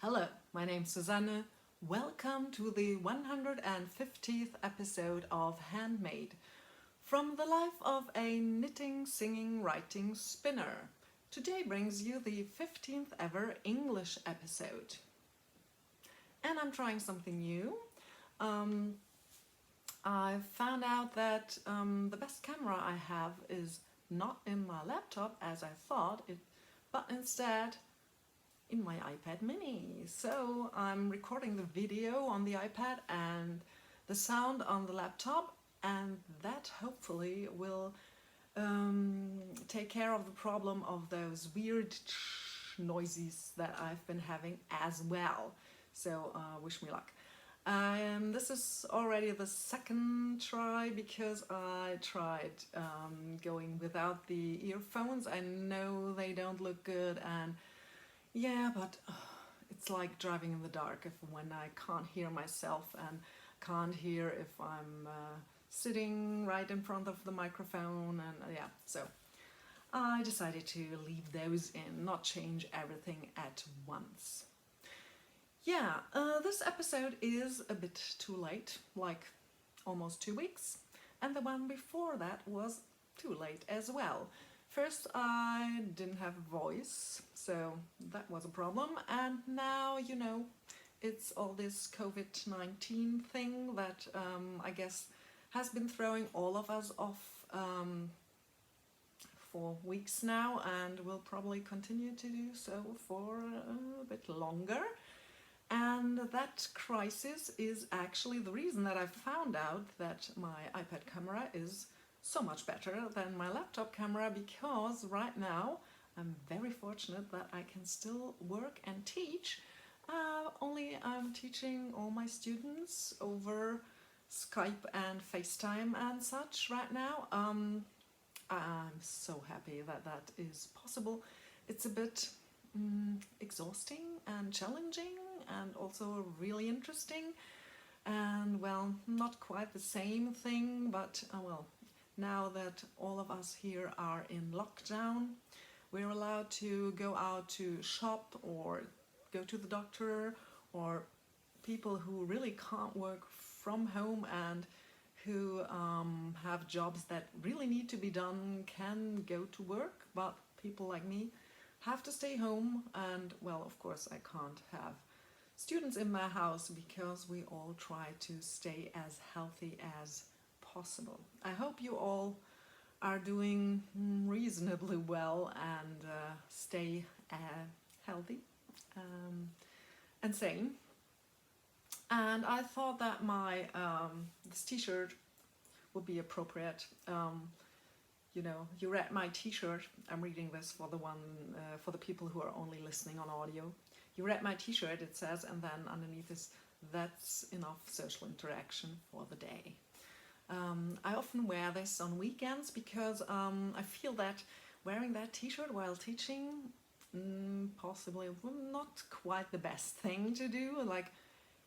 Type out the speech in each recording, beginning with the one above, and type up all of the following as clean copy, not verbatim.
Hello, my name's Susanne. Welcome to the 150th episode of Handmade, from the life of a knitting, singing, writing spinner. Today brings you the 15th ever English episode. And I'm trying something new. I found out that the best camera I have is not in my laptop as I thought it, but instead in my iPad mini. So I'm recording the video on the iPad and the sound on the laptop, and that hopefully will take care of the problem of those weird noises that I've been having as well. So wish me luck. This is already the second try because I tried going without the earphones. I know they don't look good, and yeah, but it's like driving in the dark when I can't hear myself and can't hear if I'm sitting right in front of the microphone, and yeah, so I decided to leave those in, not change everything at once. Yeah, this episode is a bit too late, like almost 2 weeks, and the one before that was too late as well. First, I didn't have a voice, so that was a problem, and now, it's all this COVID-19 thing that I guess has been throwing all of us off for weeks now, and will probably continue to do so for a bit longer. And that crisis is actually the reason that I found out that my iPad camera is so much better than my laptop camera, because right now I'm very fortunate that I can still work and teach. Only I'm teaching all my students over Skype and FaceTime and such right now. I'm so happy that that is possible. It's a bit exhausting and challenging, and also really interesting, and well, not quite the same thing, but well, now that all of us here are in lockdown, we're allowed to go out to shop or go to the doctor, or people who really can't work from home and who have jobs that really need to be done can go to work, but people like me have to stay home. And well, of course I can't have students in my house because we all try to stay as healthy as possible. I hope you all are doing reasonably well and stay healthy and sane. And I thought that my this t-shirt would be appropriate. You read my t-shirt. I'm reading this for for the people who are only listening on audio. You read my t-shirt, it says, and then underneath is, "That's enough social interaction for the day." I often wear this on weekends because I feel that wearing that t-shirt while teaching possibly not quite the best thing to do. Like,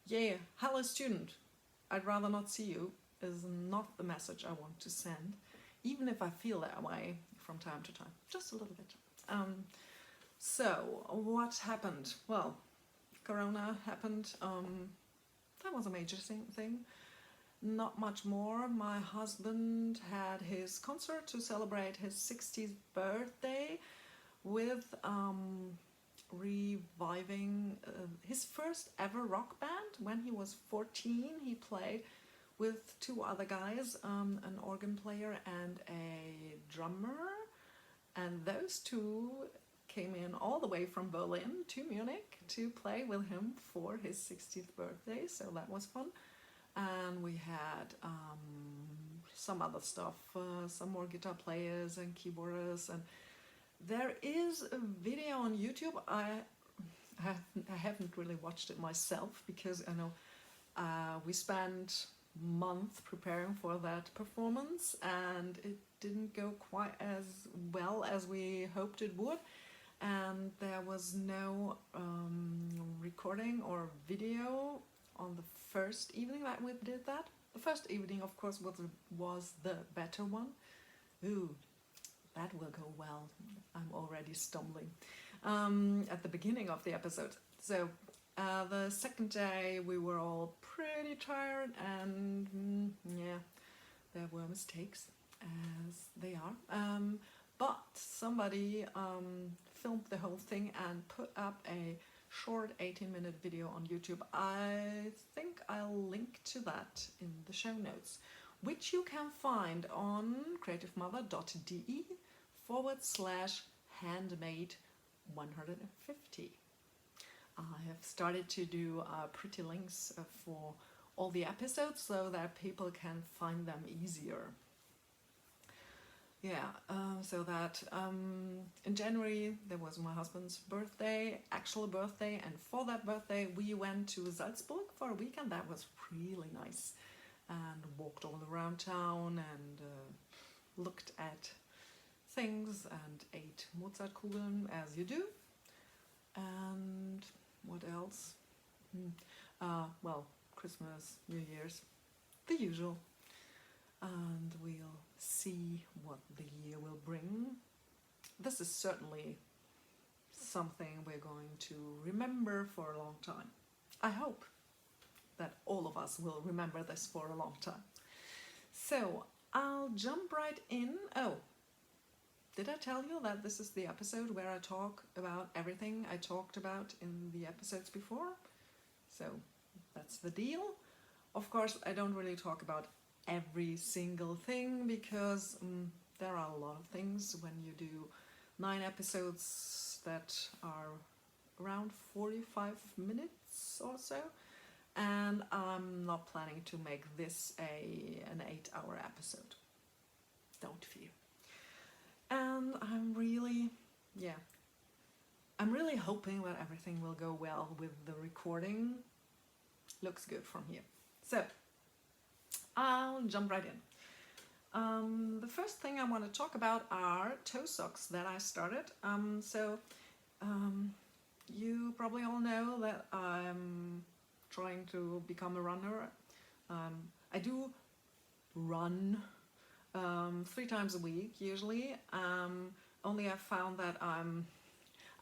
yeah, hello student, I'd rather not see you, is not the message I want to send, even if I feel that way from time to time, just a little bit. So what happened? Well, Corona happened. That was a major thing. Not much more. My husband had his concert to celebrate his 60th birthday with reviving his first ever rock band. When he was 14, he played with two other guys, an organ player and a drummer, and those two came in all the way from Berlin to Munich to play with him for his 60th birthday, so that was fun. And we had some other stuff, some more guitar players and keyboardists, and there is a video on YouTube. I haven't really watched it myself because I know we spent month preparing for that performance, and it didn't go quite as well as we hoped it would, and there was no recording or video on the first evening that we did that. The first evening, of course, was the better one. Ooh, that will go well. I'm already stumbling at the beginning of the episode. So the second day we were all pretty tired, and yeah, there were mistakes, as they are. But somebody filmed the whole thing and put up a short 18-minute video on YouTube. I think I'll link to that in the show notes, which you can find on creativemother.de/handmade150. I have started to do pretty links for all the episodes so that people can find them easier. Yeah, so that in January there was my husband's actual birthday, and for that birthday we went to Salzburg for a weekend. That was really nice, and walked all around town and looked at things and ate Mozartkugeln, as you do. And what else? Well, Christmas, New Year's, the usual. And we'll see what the year will bring. This is certainly something we're going to remember for a long time. I hope that all of us will remember this for a long time. So I'll jump right in. Oh, did I tell you that this is the episode where I talk about everything I talked about in the episodes before? So that's the deal. Of course, I don't really talk about every single thing, because there are a lot of things when you do 9 episodes that are around 45 minutes or so, and I'm not planning to make this an 8-hour episode. Don't fear. And I'm really hoping that everything will go well with the recording. Looks good from here. So I'll jump right in. The first thing I want to talk about are toe socks that I started. You probably all know that I'm trying to become a runner. I do run 3 times a week usually. Only I've found that I'm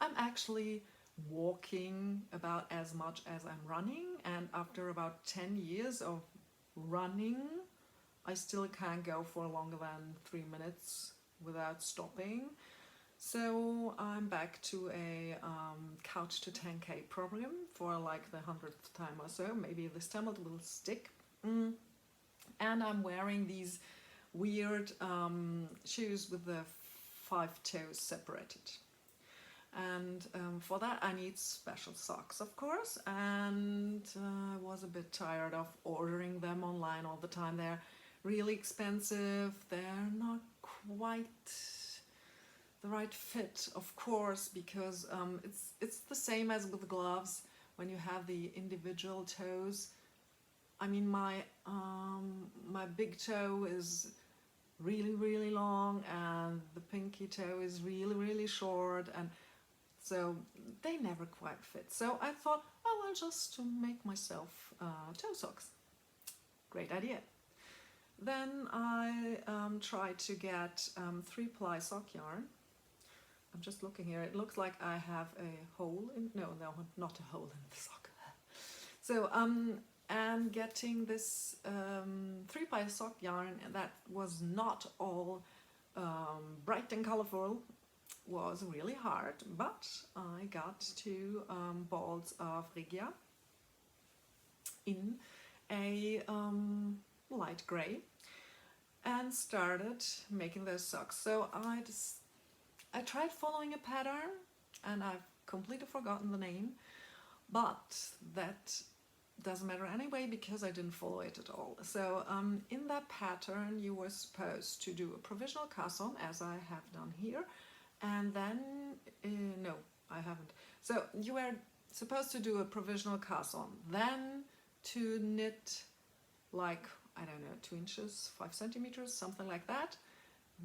actually walking about as much as I'm running, and after about 10 years of running, I still can't go for longer than 3 minutes without stopping. So I'm back to a couch to 10K program for like the 100th time or so. Maybe this time it will stick. And I'm wearing these weird shoes with the 5 toes separated. And for that I need special socks, of course, and I was a bit tired of ordering them online all the time. They're really expensive, they're not quite the right fit, of course, because it's the same as with gloves. When you have the individual toes, I mean, my big toe is really long, and the pinky toe is really short, and so they never quite fit. So I thought, oh, I'll just make myself toe socks. Great idea. Then I tried to get 3-ply sock yarn. I'm just looking here. It looks like I have a hole in, no, not a hole in the sock. So and getting this 3-ply sock yarn that was not all bright and colorful was really hard, but I got 2 balls of Regia in a light grey and started making those socks. So I tried following a pattern, and I've completely forgotten the name, but that doesn't matter anyway because I didn't follow it at all. So in that pattern you were supposed to do a provisional cast-on, as I have done here, and then no, I haven't. So you were supposed to do a provisional cast-on, then to knit like, I don't know, 2 inches, 5 centimeters, something like that.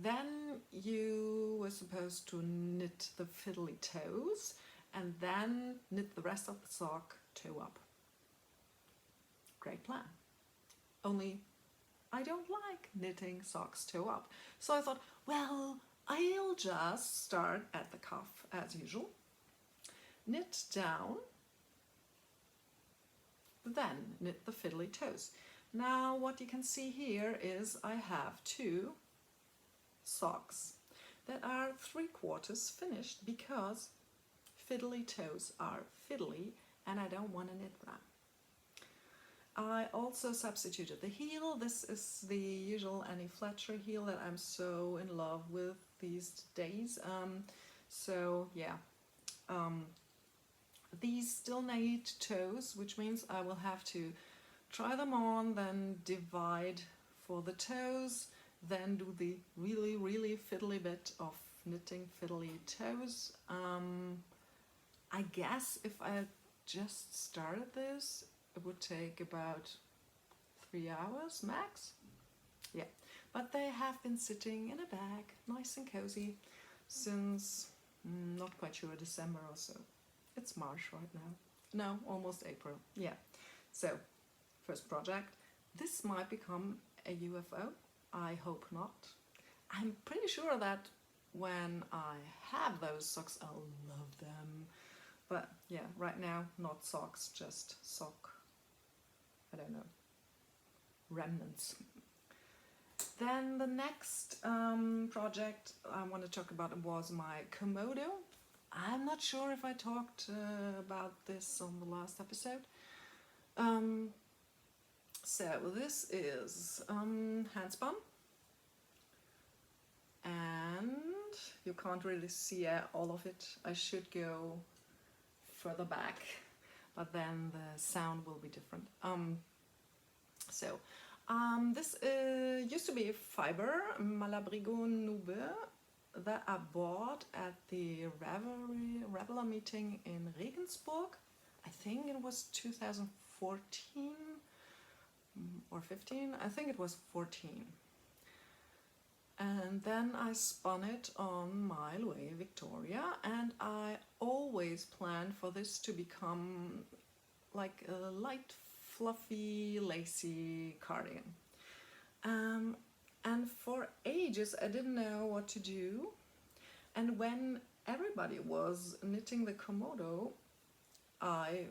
Then you were supposed to knit the fiddly toes, and then knit the rest of the sock toe up. Great plan. Only I don't like knitting socks toe up. So I thought, well, I'll just start at the cuff as usual, knit down, then knit the fiddly toes. Now what you can see here is I have 2 socks that are 3/4 finished because fiddly toes are fiddly and I don't want to knit them. I also substituted the heel. This is the usual Annie Fletcher heel that I'm so in love with these days. These still need toes, which means I will have to try them on, then divide for the toes, then do the really fiddly bit of knitting fiddly toes. I guess if I just started this, it would take about 3 hours max. Yeah, but they have been sitting in a bag, nice and cozy, since not quite sure December or so. It's March right now. No, almost April. Yeah. So, first project. This might become a UFO. I hope not. I'm pretty sure that when I have those socks, I'll love them. But yeah, right now, not socks, just sock, I don't know, remnants. Then the next project I want to talk about was my Komodo. I'm not sure if I talked about this on the last episode. So this is hand spun, and you can't really see all of it. I should go further back, but then the sound will be different. This used to be fiber, Malabrigo Nube, that I bought at the Reveler meeting in Regensburg. I think it was 2014 or 15. I think it was 14. And then I spun it on my Louis Victoria, and I always planned for this to become like a light, fluffy, lacy cardigan. And for ages I didn't know what to do, and when everybody was knitting the Komodo, I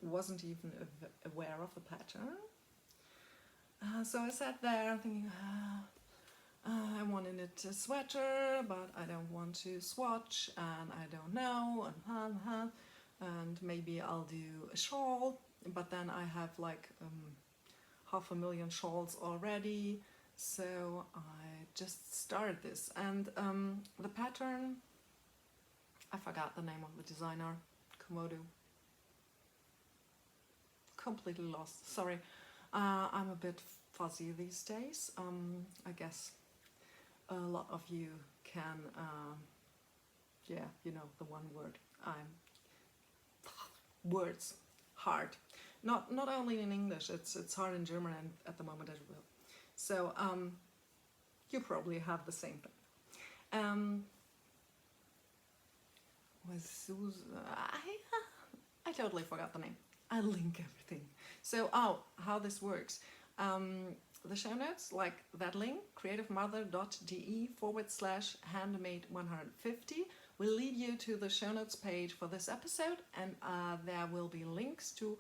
wasn't even aware of the pattern. So I sat there thinking, I want to knit a sweater, but I don't want to swatch, and I don't know, and maybe I'll do a shawl, but then I have like 500,000 shawls already, so I just started this. And the pattern, I forgot the name of the designer, Komodo, completely lost, sorry. I'm a bit fuzzy these days. I guess a lot of you can, yeah, you know the one word. Words, hard. Not only in English, it's hard in German and at the moment as well. So you probably have the same thing. I totally forgot the name. I link everything. So, how this works. The show notes, like that link, creativemother.de/handmade150, will lead you to the show notes page for this episode, and there will be links to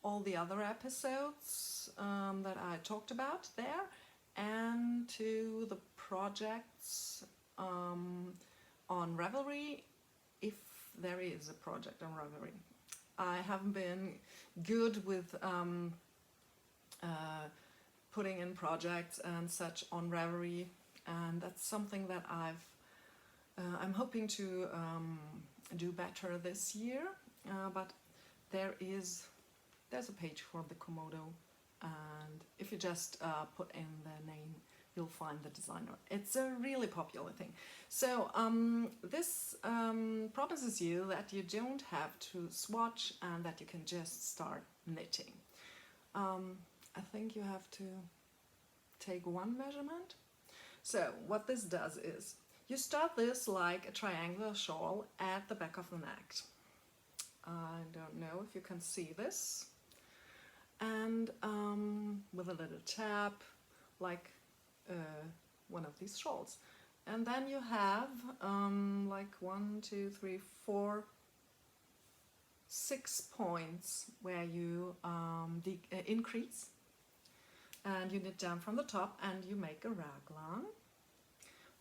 all the other episodes that I talked about there, and to the projects on Ravelry, if there is a project on Ravelry. I haven't been good with putting in projects and such on Ravelry, and that's something that I'm hoping to do better this year. But there's a page for the Komodo, and if you just put in the name, you'll find the designer. It's a really popular thing. So this promises you that you don't have to swatch and that you can just start knitting. I think you have to take one measurement. So what this does is, you start this like a triangular shawl at the back of the neck. I don't know if you can see this. And with a little tab, like one of these shawls. And then you have like 1, 2, 3, 4, 6 points where you increase, and you knit down from the top and you make a raglan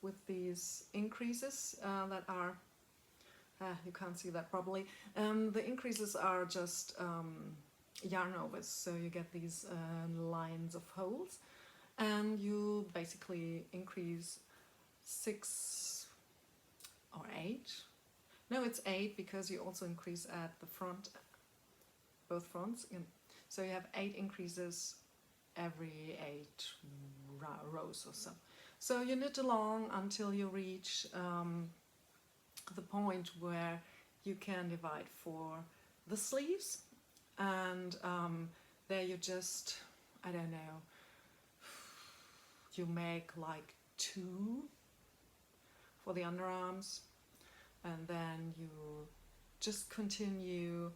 with these increases that are, you can't see that probably, the increases are just yarn overs, so you get these lines of holes, and you basically increase 6 or 8. No, it's 8 because you also increase at the front, both fronts. So you have 8 increases every 8 rows or so. So you knit along until you reach the point where you can divide for the sleeves, and there you just, I don't know, you make like 2 for the underarms, and then you just continue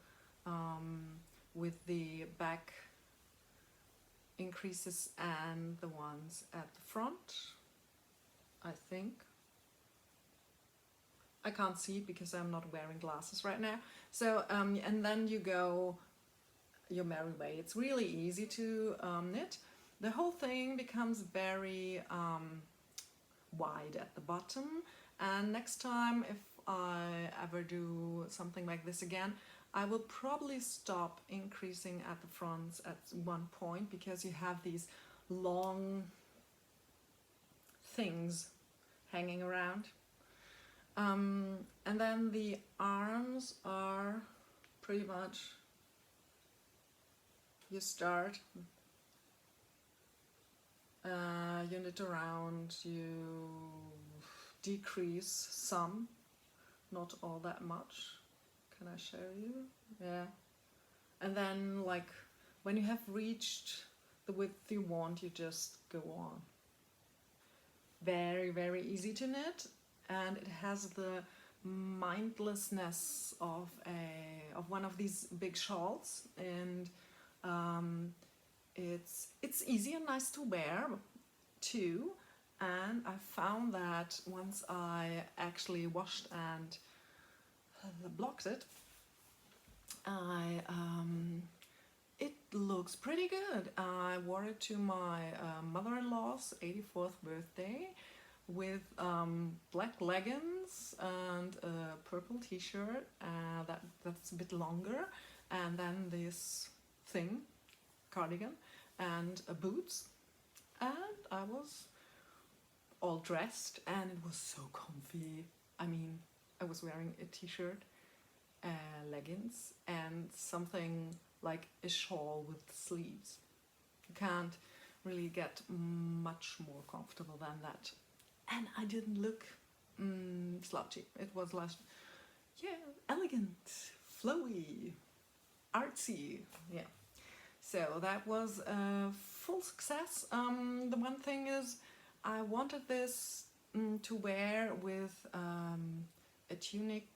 with the back increases and the ones at the front, I think. I can't see it because I'm not wearing glasses right now. So, and then you go your merry way. It's really easy to knit. The whole thing becomes very wide at the bottom, and next time if I ever do something like this again, I will probably stop increasing at the fronts at one point, because you have these long things hanging around. And then the arms are pretty much, you start, you knit around, you decrease some, not all that much. Can I show you? Yeah. And then like when you have reached the width you want, you just go on. Very, very easy to knit, and it has the mindlessness of one of these big shawls, and it's easy and nice to wear too. And I found that once I actually washed and blocked it, it looks pretty good. I wore it to my mother-in-law's 84th birthday with black leggings and a purple t-shirt that's a bit longer, and then this thing, cardigan, and boots, and I was all dressed, and it was so comfy. I mean, I was wearing a t-shirt, leggings, and something like a shawl with sleeves. You can't really get much more comfortable than that. And I didn't look slouchy. It was like, yeah, elegant, flowy, artsy, yeah. So that was a full success. The one thing is, I wanted this to wear with a tunic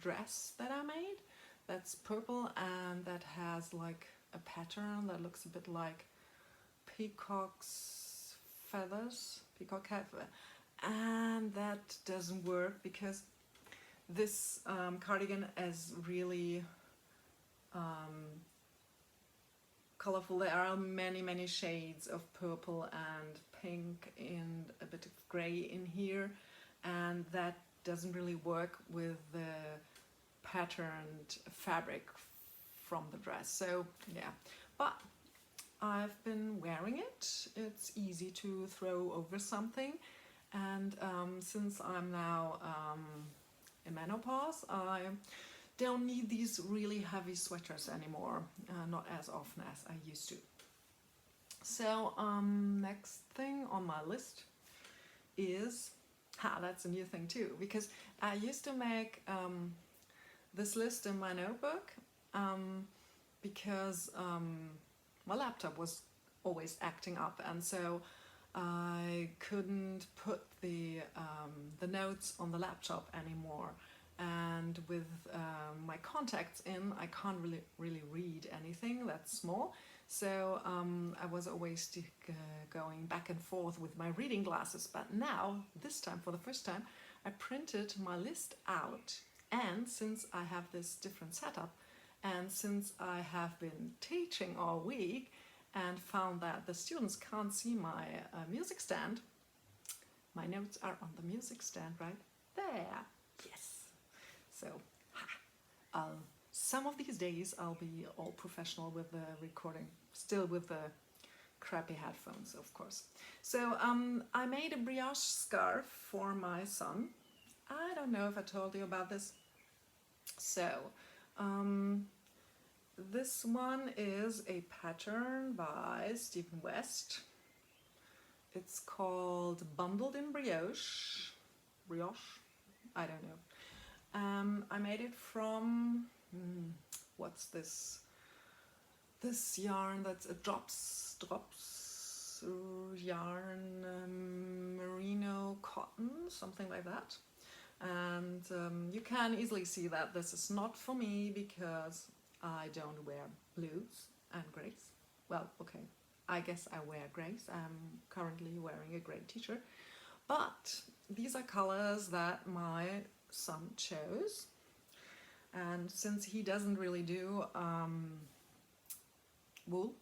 dress that I made that's purple and that has like a pattern that looks a bit like peacock's feathers, peacock hat, and that doesn't work because this cardigan is really colorful. There are many shades of purple and pink and a bit of gray in here, and that doesn't really work with the patterned fabric from the dress. So yeah, but I've been wearing it. It's easy to throw over something, and since I'm now in menopause, I don't need these really heavy sweaters anymore, not as often as I used to. So next thing on my list is, that's a new thing too, because I used to make this list in my notebook because my laptop was always acting up, and so I couldn't put the notes on the laptop anymore. And with my contacts in, I can't really read anything that's small. So I was always going back and forth with my reading glasses, but now, this time, for the first time, I printed my list out. And since I have this different setup, and since I have been teaching all week and found that the students can't see my music stand, my notes are on the music stand right there. Yes. So, some of these days I'll be all professional with the recording, still with the crappy headphones, of course. So I made a brioche scarf for my son. I don't know if I told you about this. So this one is a pattern by Stephen West. It's called Bundled in Brioche. Brioche? I don't know. I made it from, what's this? This yarn that's a drops yarn, merino cotton, something like that. And you can easily see that this is not for me because I don't wear blues and grays. Well, okay, I guess I wear grays. I'm currently wearing a grey t-shirt. But these are colors that my son chose. And since he doesn't really do wool,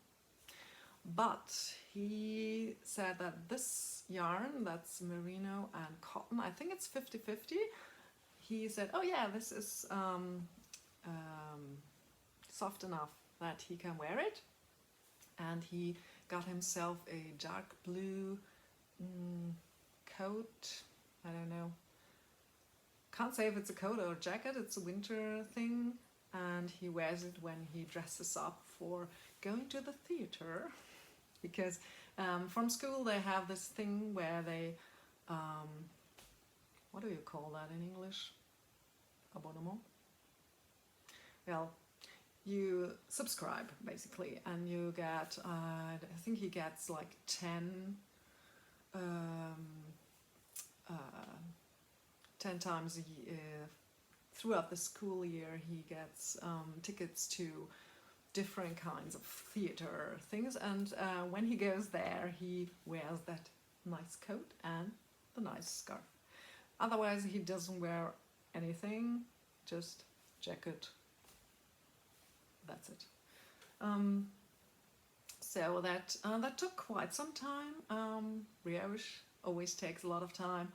but he said that this yarn, that's merino and cotton, I think it's 50-50, he said, oh yeah, this is soft enough that he can wear it. And he got himself a dark blue coat, I don't know, can't say if it's a coat or a jacket, it's a winter thing, and he wears it when he dresses up for going to the theater, because from school they have this thing where they, what do you call that in English? Abonnement? Well, you subscribe basically, and you get, I think he gets like 10 times a year, throughout the school year, he gets tickets to different kinds of theater things, and when he goes there he wears that nice coat and the nice scarf. Otherwise he doesn't wear anything, just jacket, that's it. So that took quite some time. Brioche always takes a lot of time.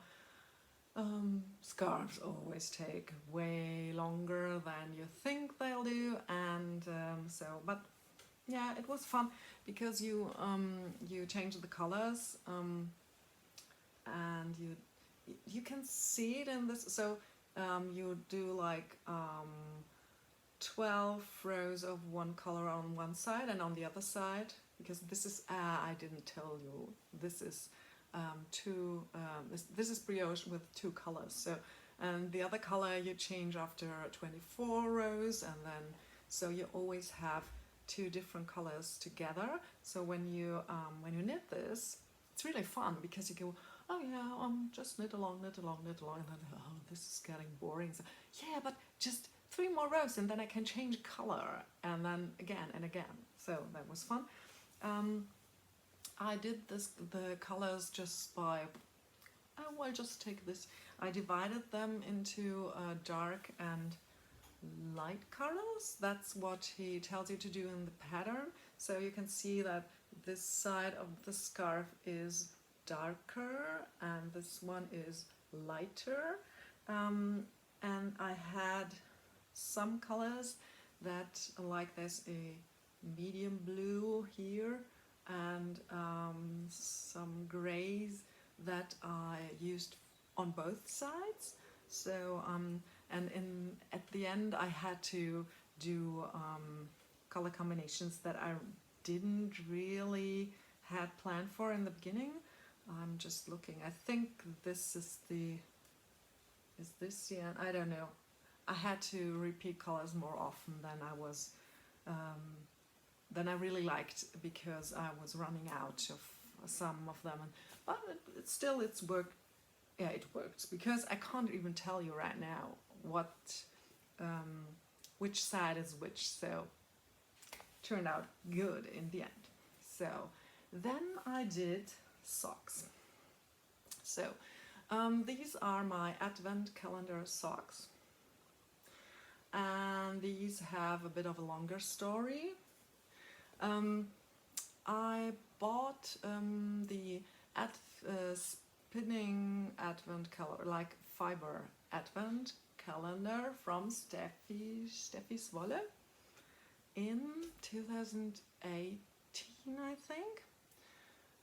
Scarves always take way longer than you think they'll do, and but yeah, it was fun because you change the colors, and you can see it in this. So you do like 12 rows of one color on one side and on the other side, because this is I didn't tell you, this is this is brioche with 2 colors. So, and the other color you change after 24 rows, and then so you always have 2 different colors together. So when you knit this, it's really fun because you go, oh yeah, just knit along, and then, oh, this is getting boring. So yeah, but just 3 more rows and then I can change color, and then again and again. So that was fun. I did the colors just by, I'll just take this, I divided them into dark and light colors. That's what he tells you to do in the pattern. So you can see that this side of the scarf is darker and this one is lighter. And I had some colors that, like there's a medium blue here, and some grays that I used on both sides. So and at the end I had to do color combinations that I didn't really had planned for in the beginning. I'm just looking. I think this is this, yeah, I don't know. I had to repeat colors more often than I was than I really liked, because I was running out of some of them. But it's worked. Yeah, it works, because I can't even tell you right now what which side is which. So turned out good in the end. So then I did socks. So these are my advent calendar socks, and these have a bit of a longer story. I bought the spinning advent calendar, like fiber advent calendar from Steffi's Wolle in 2018, I think,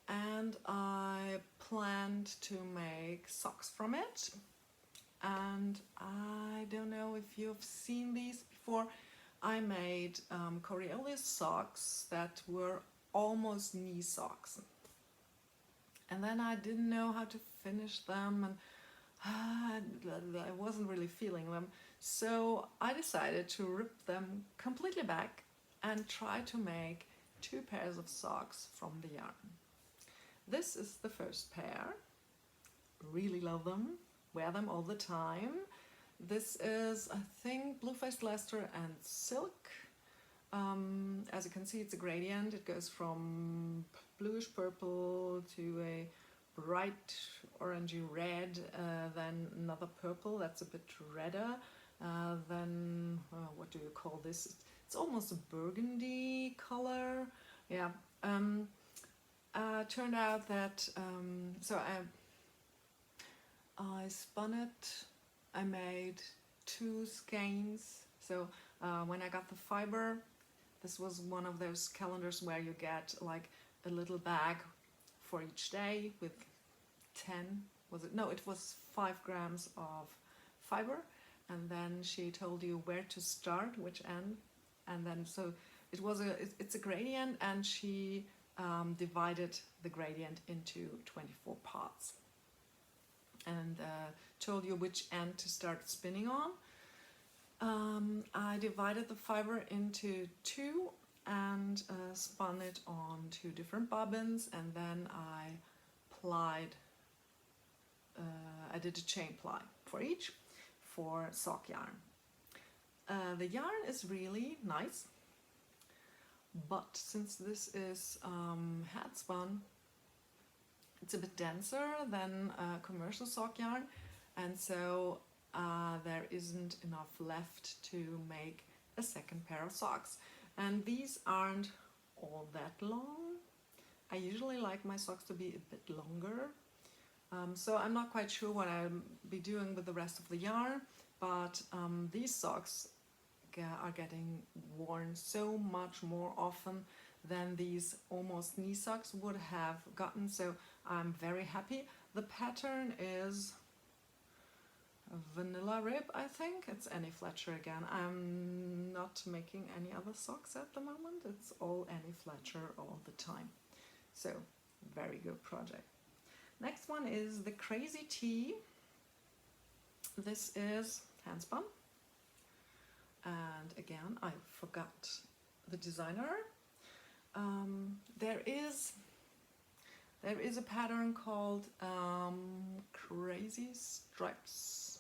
and I planned to make socks from it. And I don't know if you've seen these before. I made Coriolis socks that were almost knee socks, and then I didn't know how to finish them, and I wasn't really feeling them, so I decided to rip them completely back and try to make 2 pairs of socks from the yarn. This is the first pair. Really love them, wear them all the time. This is, I think, blue-faced Leicester and silk. As you can see, it's a gradient. It goes from bluish purple to a bright orangey red, then another purple that's a bit redder, then what do you call this? It's almost a burgundy color. Yeah. Turned out that so I spun it. I made 2 skeins. So when I got the fiber, this was one of those calendars where you get like a little bag for each day with 10, was it? No, it was 5 grams of fiber, and then she told you where to start, which end, and then so it's a gradient, and she divided the gradient into 24 parts and told you which end to start spinning on. I divided the fiber into 2 and spun it on 2 different bobbins, and then I did a chain ply for each for sock yarn. The yarn is really nice, but since this is hand spun, it's a bit denser than commercial sock yarn, and so there isn't enough left to make a second pair of socks. And these aren't all that long. I usually like my socks to be a bit longer, so I'm not quite sure what I'll be doing with the rest of the yarn, but these socks are getting worn so much more often than these almost knee socks would have gotten, so I'm very happy. The pattern is Vanilla Rib, I think. It's Annie Fletcher again. I'm not making any other socks at the moment. It's all Annie Fletcher all the time. So, very good project. Next one is the Crazy Tea. This is hand spun. And again, I forgot the designer. There is a pattern called Crazy Stripes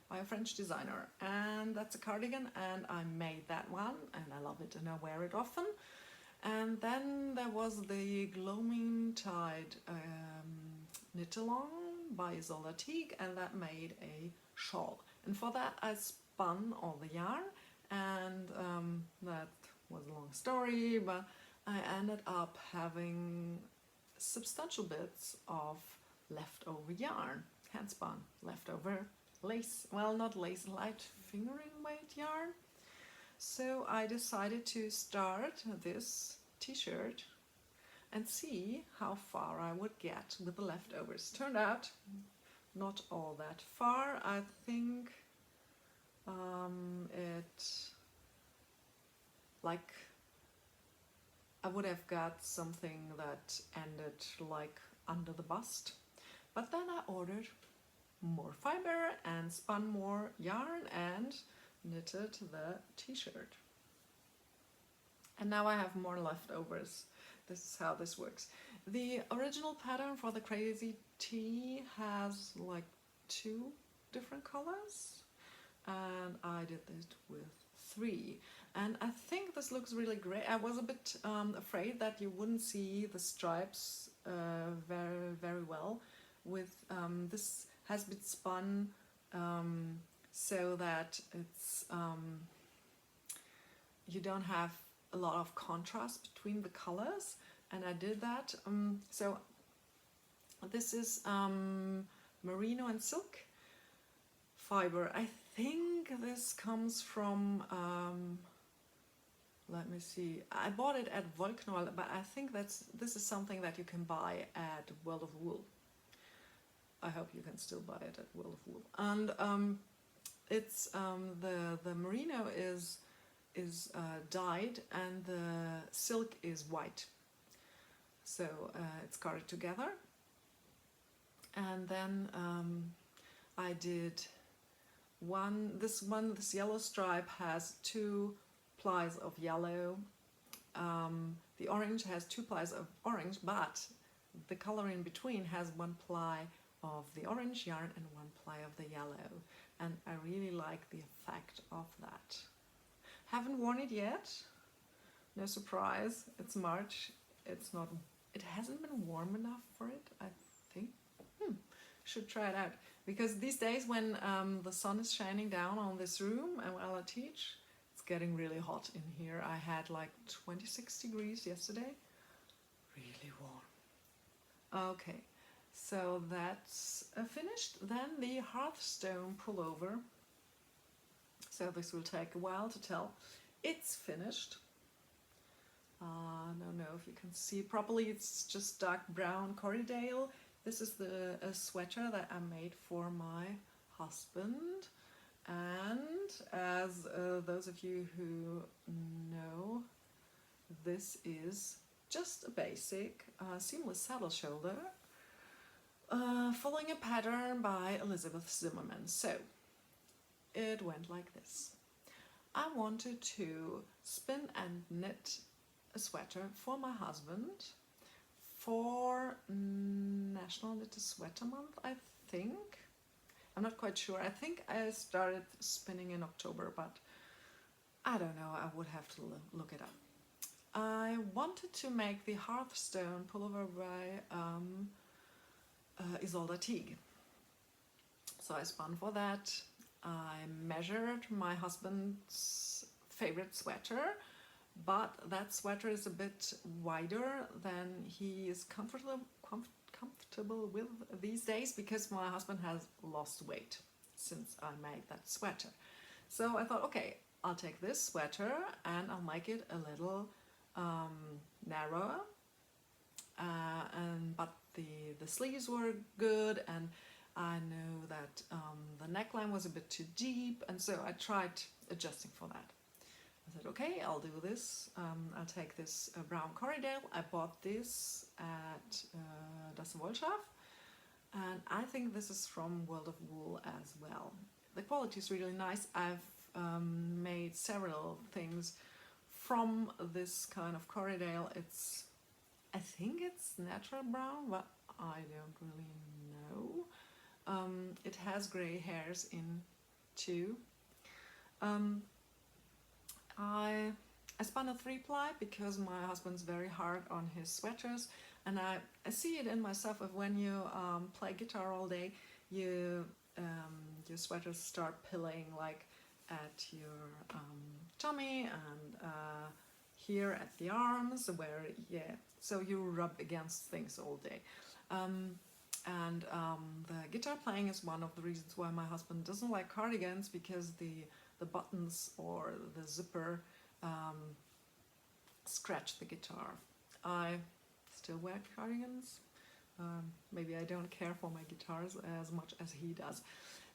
by a French designer, and that's a cardigan, and I made that one and I love it and I wear it often. And then there was the Gloaming Tide knit along by Isolde Teague, and that made a shawl, and for that I spun all the yarn, and that was a long story, but I ended up having substantial bits of leftover yarn, hand spun, leftover lace, well, not lace, light fingering weight yarn. So I decided to start this t-shirt and see how far I would get with the leftovers. Turned out not all that far. I think I would have got something that ended like under the bust, but then I ordered more fiber and spun more yarn and knitted the t-shirt. And now I have more leftovers. This is how this works. The original pattern for the Crazy Tea has like 2 different colors, and I did it with 3. And I think this looks really great. I was a bit afraid that you wouldn't see the stripes very well. With this has been spun so that it's you don't have a lot of contrast between the colors, and I did that. So this is merino and silk fiber. I think this comes from let me see, I bought it at Volknoll, but I think this is something that you can buy at World of Wool. I hope you can still buy it at World of Wool. And it's the merino is dyed and the silk is white. So it's carded together. And then I did this yellow stripe has 2 plies of yellow. The orange has 2 plies of orange, but the color in between has 1 ply of the orange yarn and 1 ply of the yellow. And I really like the effect of that. Haven't worn it yet. No surprise. It's March. It hasn't been warm enough for it, I think. Should try it out. Because these days when the sun is shining down on this room and while I teach, it's getting really hot in here. I had like 26 degrees yesterday. Really warm. Okay, so that's finished. Then the Hearthstone pullover. So this will take a while to tell. It's finished. I don't know if you can see properly. It's just dark brown Corriedale. This is a sweater that I made for my husband. And as those of you who know, this is just a basic seamless saddle shoulder following a pattern by Elizabeth Zimmerman. So it went like this. I wanted to spin and knit a sweater for my husband for National Knit a Sweater Month, I think. I'm not quite sure. I think I started spinning in October, but I don't know. I would have to look it up. I wanted to make the Hearthstone pullover by Isolde Teague. So I spun for that. I measured my husband's favorite sweater, but that sweater is a bit wider than he is comfortable with these days, because my husband has lost weight since I made that sweater. So I thought, okay, I'll take this sweater and I'll make it a little narrower, but the sleeves were good, and I know that the neckline was a bit too deep, and so I tried adjusting for that. I said, okay, I'll do this. I'll take this brown Corriedale. I bought this at Das Wollschaf, and I think this is from World of Wool as well. The quality is really nice. I've made several things from this kind of Corriedale. I think it's natural brown, but I don't really know. It has grey hairs in too. I spun a 3-ply because my husband's very hard on his sweaters, and I see it in myself of when you play guitar all day, your sweaters start pilling like at your tummy and here at the arms, where so you rub against things all day. And the guitar playing is one of the reasons why my husband doesn't like cardigans, because the buttons or the zipper scratch the guitar. I still wear cardigans. Maybe I don't care for my guitars as much as he does.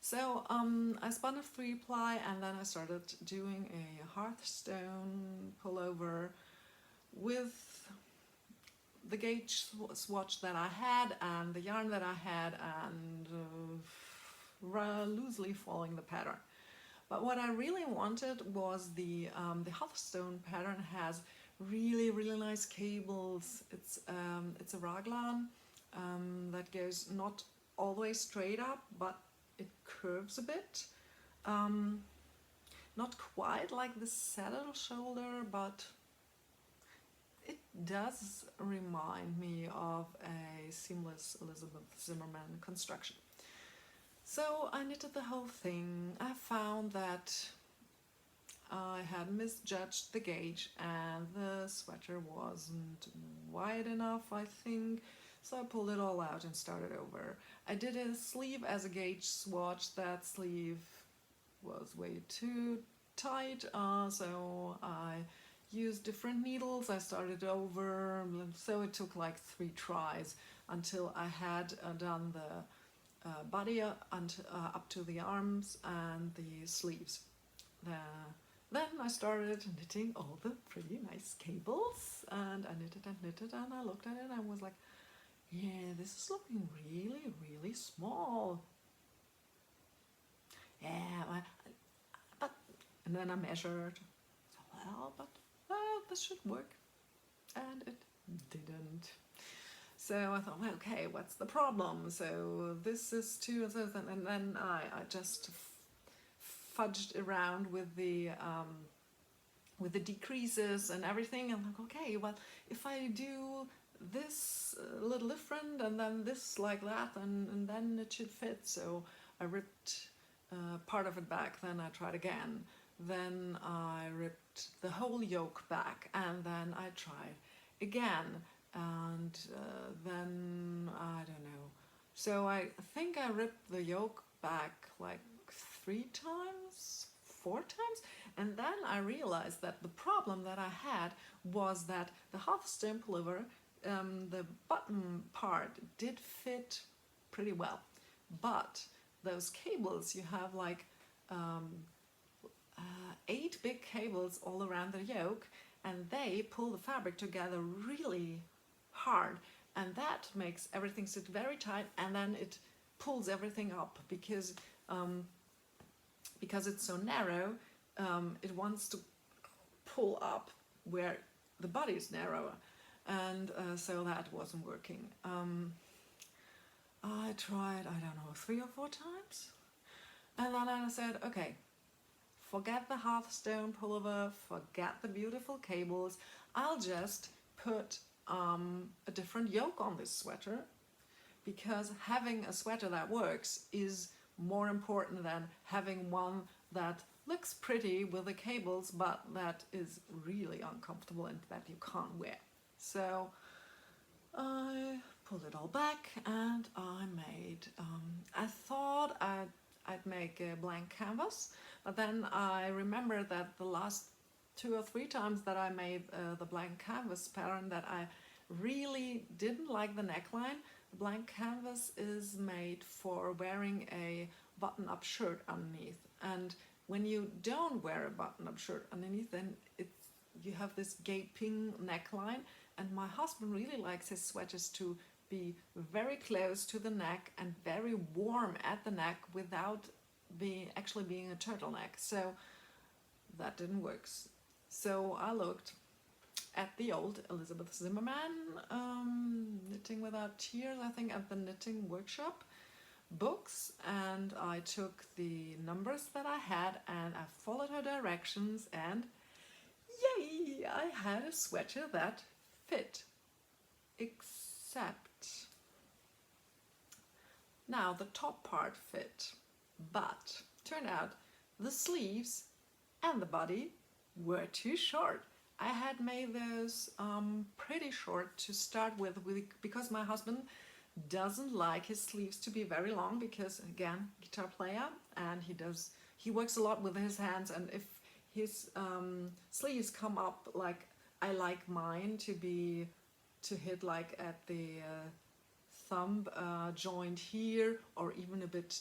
So I spun a 3-ply, and then I started doing a Hearthstone pullover with the gauge swatch that I had and the yarn that I had, and loosely following the pattern. But what I really wanted was the Hearthstone pattern has really nice cables. It's a raglan that goes not all the way straight up, but it curves a bit. not quite like the saddle shoulder, but it does remind me of a seamless Elizabeth Zimmerman construction. So I knitted the whole thing. I found that I had misjudged the gauge and the sweater wasn't wide enough, I think. So I pulled it all out and started over. I did a sleeve as a gauge swatch. That sleeve was way too tight, so I used different needles. I started over, so it took like 3 tries until I had done the body up to the arms and the sleeves. Then I started knitting all the pretty nice cables, and I knitted and knitted, and I looked at it and was like, yeah, this is looking really, really small. Yeah, but, and then I measured, well, this should work, and it didn't. So I thought, well, okay, what's the problem? So this is too, and then I just fudged around with the decreases and everything. I'm like, okay, well, if I do this a little different and then this like that, and then it should fit. So I ripped part of it back, then I tried again. Then I ripped the whole yoke back, and then I tried again, and then I don't know. So I think I ripped the yoke back like 3 times, 4 times, and then I realized that the problem that I had was that the Hearthstone pullover, the button part did fit pretty well, but those cables, you have like 8 big cables all around the yoke, and they pull the fabric together really hard, and that makes everything sit very tight, and then it pulls everything up because it's so narrow. It wants to pull up where the body is narrower, and so that wasn't working. I tried, I don't know, 3 or 4 times, and then I said, okay, forget the Hearthstone pullover, forget the beautiful cables, I'll just put a different yoke on this sweater, because having a sweater that works is more important than having one that looks pretty with the cables but that is really uncomfortable and that you can't wear. So I pulled it all back and I made, I thought I'd make a blank canvas, but then I remembered that the last 2 or 3 times that I made the blank canvas pattern that I really didn't like the neckline. The blank canvas is made for wearing a button-up shirt underneath, and when you don't wear a button-up shirt underneath, then you have this gaping neckline, and my husband really likes his sweaters to be very close to the neck and very warm at the neck without actually being a turtleneck, so that didn't work. So I looked at the old Elizabeth Zimmerman Knitting Without Tears, I think, at the Knitting Workshop books, and I took the numbers that I had and I followed her directions, and yay, I had a sweater that fit. Except now the top part fit, but turned out the sleeves and the body were too short. I had made those pretty short to start with because my husband doesn't like his sleeves to be very long, because again, guitar player, and he works a lot with his hands, and if his sleeves come up like I like mine to hit like at the thumb joint here or even a bit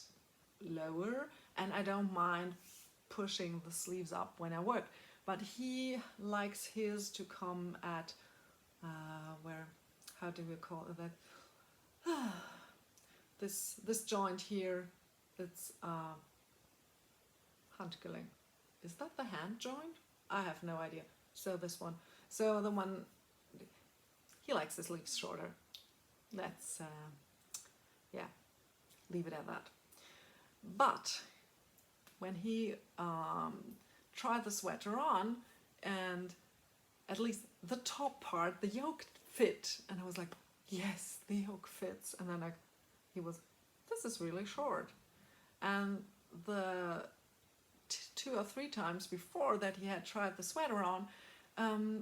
lower, and I don't mind pushing the sleeves up when I work, but he likes his to come at how do we call it, that this joint here, it's handgelenk. Is that the hand joint? I have no idea. So this one. So the one, he likes the sleeves shorter. Let's, yeah, leave it at that. But when he tried the sweater on, and at least the top part, the yoke fit, and I was like, yes, the yoke fits. And then this is really short. And the 2 or 3 times before that he had tried the sweater on,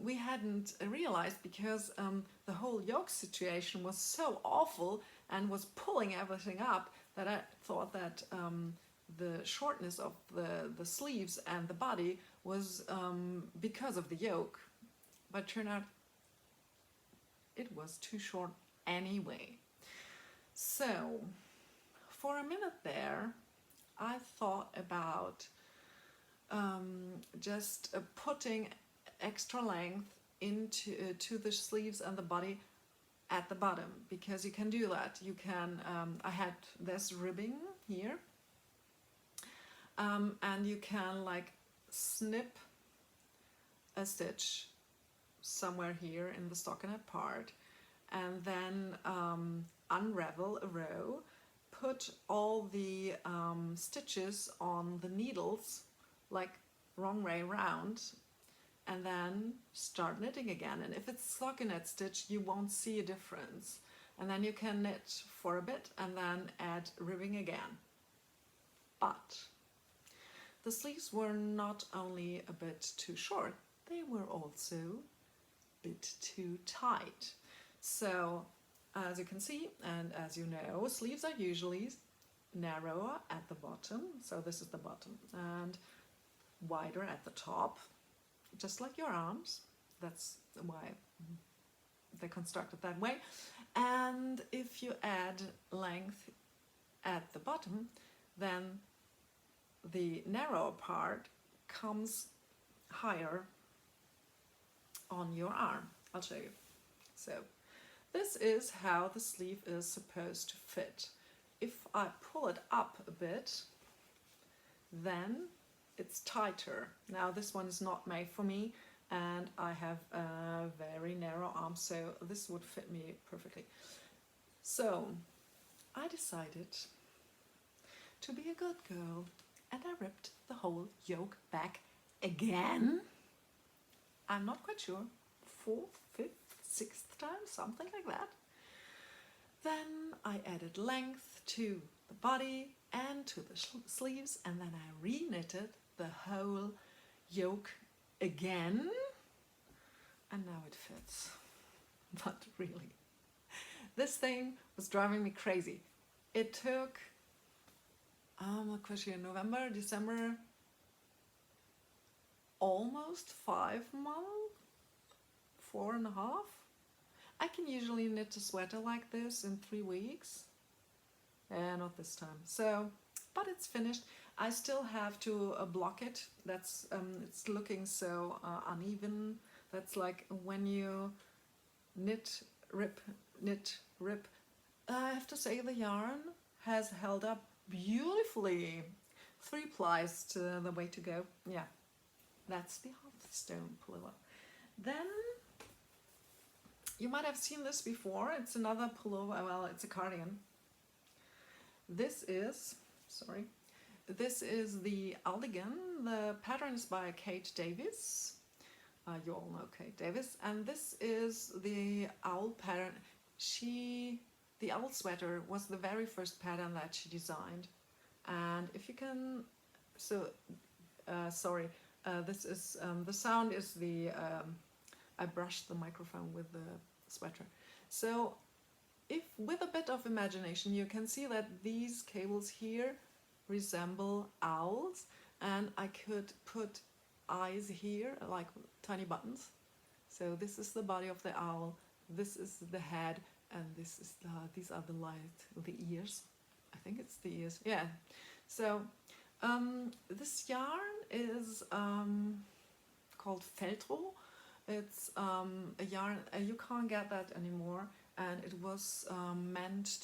we hadn't realized, because the whole yoke situation was so awful and was pulling everything up, that I thought that the shortness of the sleeves and the body was because of the yoke. But turned out it was too short anyway. So for a minute there, I thought about just putting extra length into to the sleeves and the body at the bottom, because you can do that. You can, I had this ribbing here, and you can like snip a stitch somewhere here in the stockinette part, and then unravel a row, put all the stitches on the needles like wrong way round, and then start knitting again. And if it's stockinette stitch, you won't see a difference. And then you can knit for a bit and then add ribbing again. But the sleeves were not only a bit too short, they were also a bit too tight. So as you can see, and as you know, sleeves are usually narrower at the bottom, so this is the bottom, and wider at the top, just like your arms. That's why they're constructed that way. And if you add length at the bottom, then the narrow part comes higher on your arm. I'll show you. So this is how the sleeve is supposed to fit. If I pull it up a bit, then it's tighter. Now this one is not made for me, and I have a very narrow arm, so this would fit me perfectly. So I decided to be a good girl, and I ripped the whole yoke back again. I'm not quite sure, 4th, 5th, 6th time, something like that. Then I added length to the body and to the sleeves, and then I re-knitted the whole yoke again, and now it fits. But really, this thing was driving me crazy. It took, November, December, almost 5 months, 4.5. I can usually knit a sweater like this in 3 weeks. Not this time. So, but it's finished. I still have to block it. That's it's looking so uneven. That's like when you knit, rip, knit, rip. I have to say the yarn has held up beautifully. 3 plies to the way to go. Yeah, that's the Hearthstone pullover. Then you might have seen this before. It's another pullover. Well, it's a cardigan. This is, this is the Aldigan. The pattern is by Kate Davis. You all know Kate Davis. And this is the owl pattern. The owl sweater was the very first pattern that she designed. And if you can, this is, the sound is the, I brushed the microphone with the sweater. So if with a bit of imagination you can see that these cables here resemble owls, and I could put eyes here like tiny buttons. So this is the body of the owl, this is the head, and this is these are the ears. I think it's the ears. Yeah. So this yarn is called Feltro. It's a yarn, you can't get that anymore, and it was meant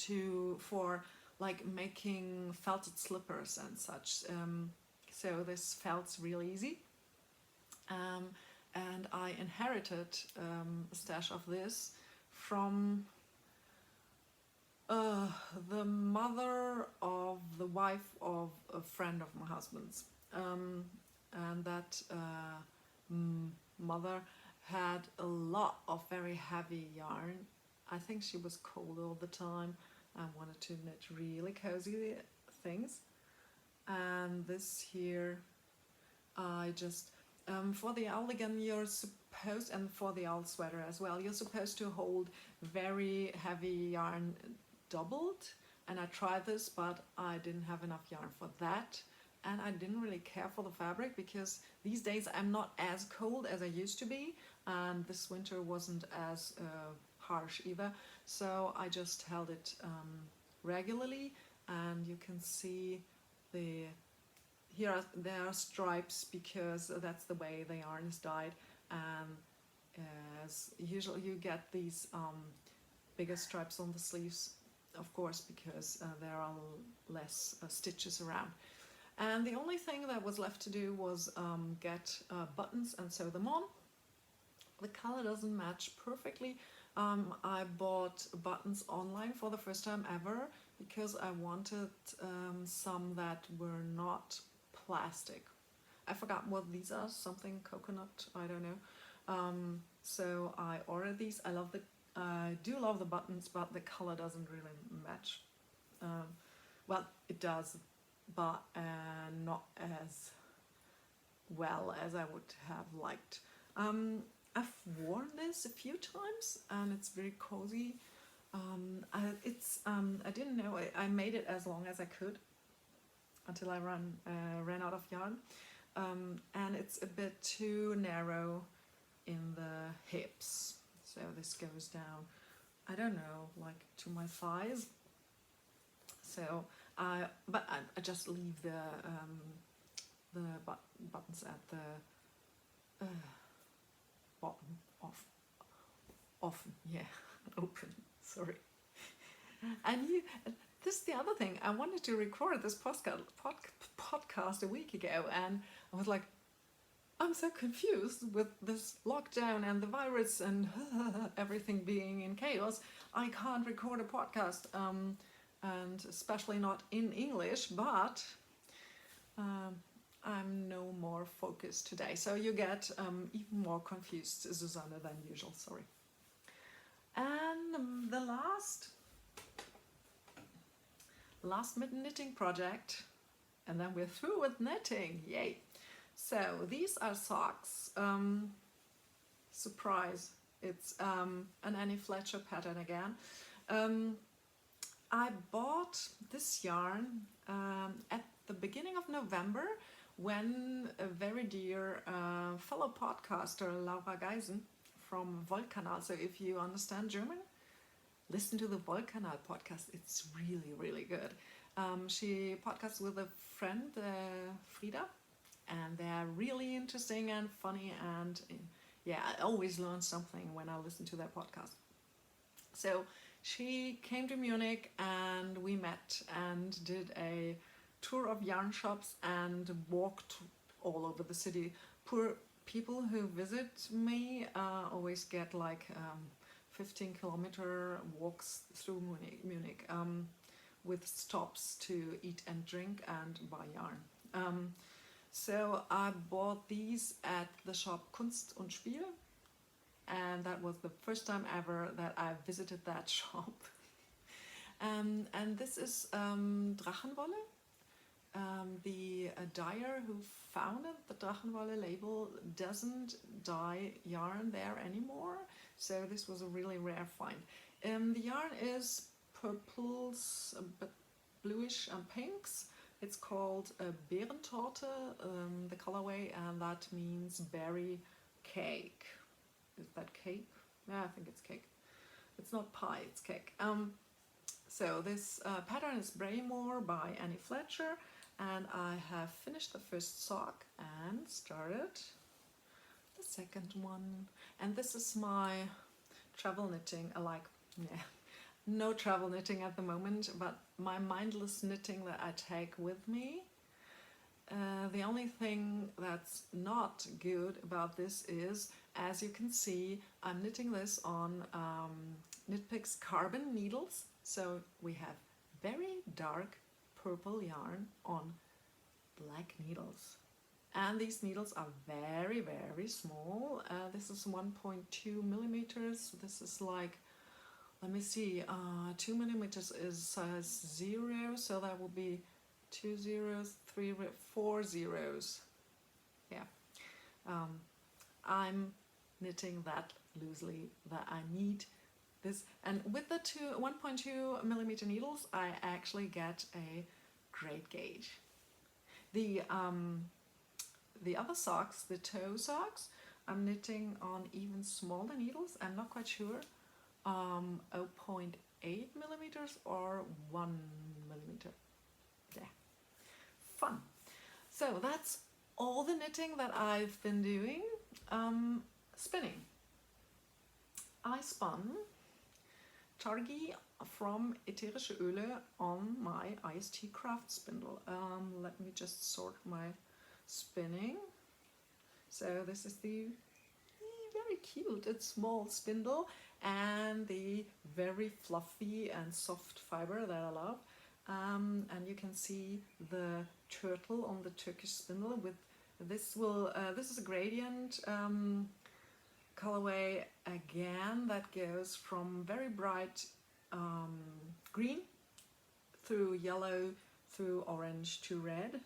for like making felted slippers and such. So this felts real easy. And I inherited a stash of this from the mother of the wife of a friend of my husband's. and that mother had a lot of very heavy yarn. I think she was cold all the time and wanted to knit really cozy things. And this here, I just for the Aldigan you're supposed, and for the owl sweater as well, you're supposed to hold very heavy yarn doubled, and I tried this but I didn't have enough yarn for that, and I didn't really care for the fabric because these days I'm not as cold as I used to be, and this winter wasn't as harsh either, so I just held it regularly. And you can see there are stripes because that's the way the yarn is dyed, and as usual you get these bigger stripes on the sleeves, of course, because there are less stitches around. And the only thing that was left to do was get buttons and sew them on. The color doesn't match perfectly. I bought buttons online for the first time ever because I wanted some that were not plastic. I forgot what these are, something coconut, I don't know. So I ordered these. I do love the buttons, but the color doesn't really match. Well, it does, but not as well as I would have liked. I've worn this a few times and it's very cozy. I didn't know, I made it as long as I could until I ran out of yarn, and it's a bit too narrow in the hips, so this goes down, I don't know, like to my thighs. So but I just leave the buttons at the bottom often, yeah, open, sorry. And this is the other thing, I wanted to record this podcast a week ago, and I was like, I'm so confused with this lockdown and the virus and everything being in chaos. I can't record a podcast, and especially not in English, but I'm no more focused today. So you get even more confused, Susanne, than usual, sorry. And the last knitting project, and then we're through with knitting, yay. So these are socks. Surprise, it's an Annie Fletcher pattern again. I bought this yarn at the beginning of November when a very dear fellow podcaster, Laura Geisen from Wollkanal, so if you understand German, listen to the Wollkanal podcast, it's really, really good. She podcasts with a friend, Frida, and they're really interesting and funny, and yeah, I always learn something when I listen to their podcast. So she came to Munich and we met and did a tour of yarn shops and walked all over the city. Poor people who visit me always get like 15-kilometer walks through Munich with stops to eat and drink and buy yarn. So I bought these at the shop Kunst und Spiel, and that was the first time ever that I visited that shop. And this is Drachenwolle. The dyer who founded the Drachenwolle label doesn't dye yarn there anymore, so this was a really rare find. The yarn is purples, but bluish and pinks. It's called Beerentorte, the colorway, and that means berry cake. Is that cake? Yeah, I think it's cake. It's not pie, it's cake. So this pattern is Braymore by Annie Fletcher, and I have finished the first sock and started the second one. And this is my travel knitting. I like, no travel knitting at the moment, but my mindless knitting that I take with me. The only thing that's not good about this is, as you can see, I'm knitting this on Knit Picks carbon needles. So we have very dark purple yarn on black needles. And these needles are very, very small. This is 1.2 millimeters. This is like, let me see, 2 millimeters is size 0, so that will be 2 zeros, 4 zeros. Yeah. I'm knitting that loosely, that I need this. And with the 1.2 millimeter needles, I actually get a great gauge. The other socks, the toe socks, I'm knitting on even smaller needles. I'm not quite sure, 0.8 millimeters or 1 millimeter. Yeah, fun. So that's all the knitting that I've been doing. Spinning. I spun Targi from Ätherische Öle on my IST craft spindle. Let me just sort my spinning. So this is the very cute and small spindle and the very fluffy and soft fiber that I love. And you can see the turtle on the Turkish spindle with this is a gradient colorway again that goes from very bright green through yellow through orange to red.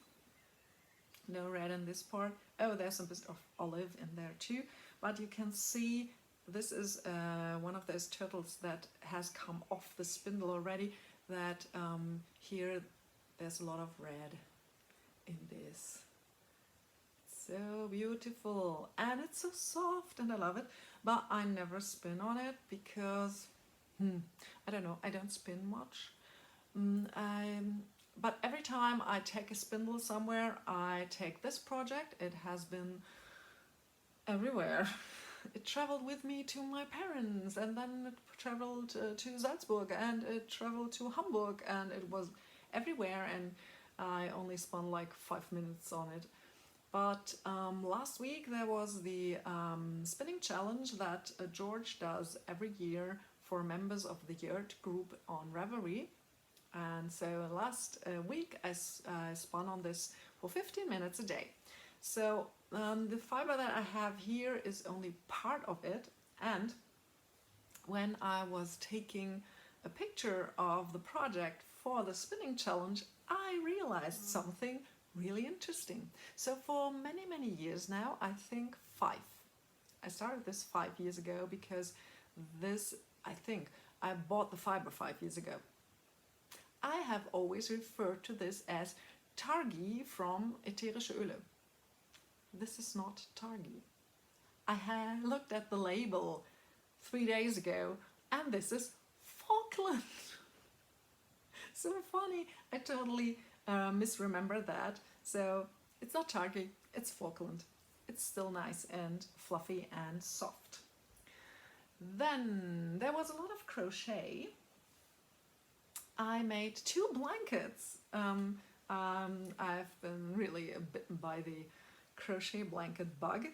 No red in this part. Oh, there's some bit of olive in there too, but you can see this is one of those turtles that has come off the spindle already, that here there's a lot of red in this. So beautiful, and it's so soft and I love it, but I never spin on it because I don't know, I don't spin much. But every time I take a spindle somewhere, I take this project. It has been everywhere. It traveled with me to my parents, and then it traveled to Salzburg, and it traveled to Hamburg, and it was everywhere, and I only spun like 5 minutes on it. But last week there was the spinning challenge that George does every year for members of the Yurt group on Ravelry. And so last week I spun on this for 15 minutes a day. So the fiber that I have here is only part of it, and when I was taking a picture of the project for the spinning challenge, I realized something really interesting. So for many years now, I think 5. I started this 5 years ago because I think I bought the fiber 5 years ago. I have always referred to this as Targi from Ätherische Öle. This is not Targi. I had looked at the label 3 days ago, and this is Falkland. So funny, I totally misremembered that. So it's not Targi, it's Falkland. It's still nice and fluffy and soft. Then there was a lot of crochet. I made 2 blankets. I've been really bitten by the crochet blanket bug.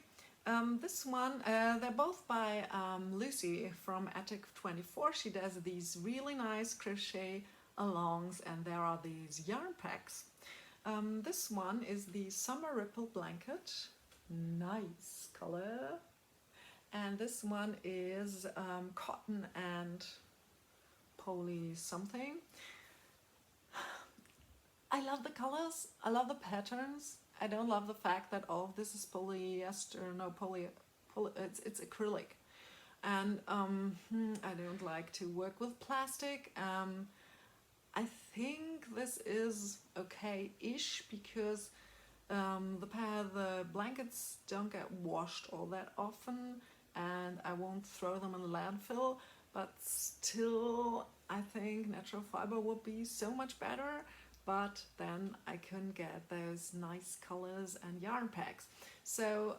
This one, they're both by Lucy from Attic 24. She does these really nice crochet alongs, and there are these yarn packs. This one is the Summer Ripple blanket. Nice color. And this one is cotton and poly something. I love the colors, I love the patterns. I don't love the fact that all of this is polyester, no it's acrylic. And I don't like to work with plastic. I think this is okay-ish because the blankets don't get washed all that often, and I won't throw them in the landfill, but still I think natural fiber would be so much better, but then I couldn't get those nice colors and yarn packs. So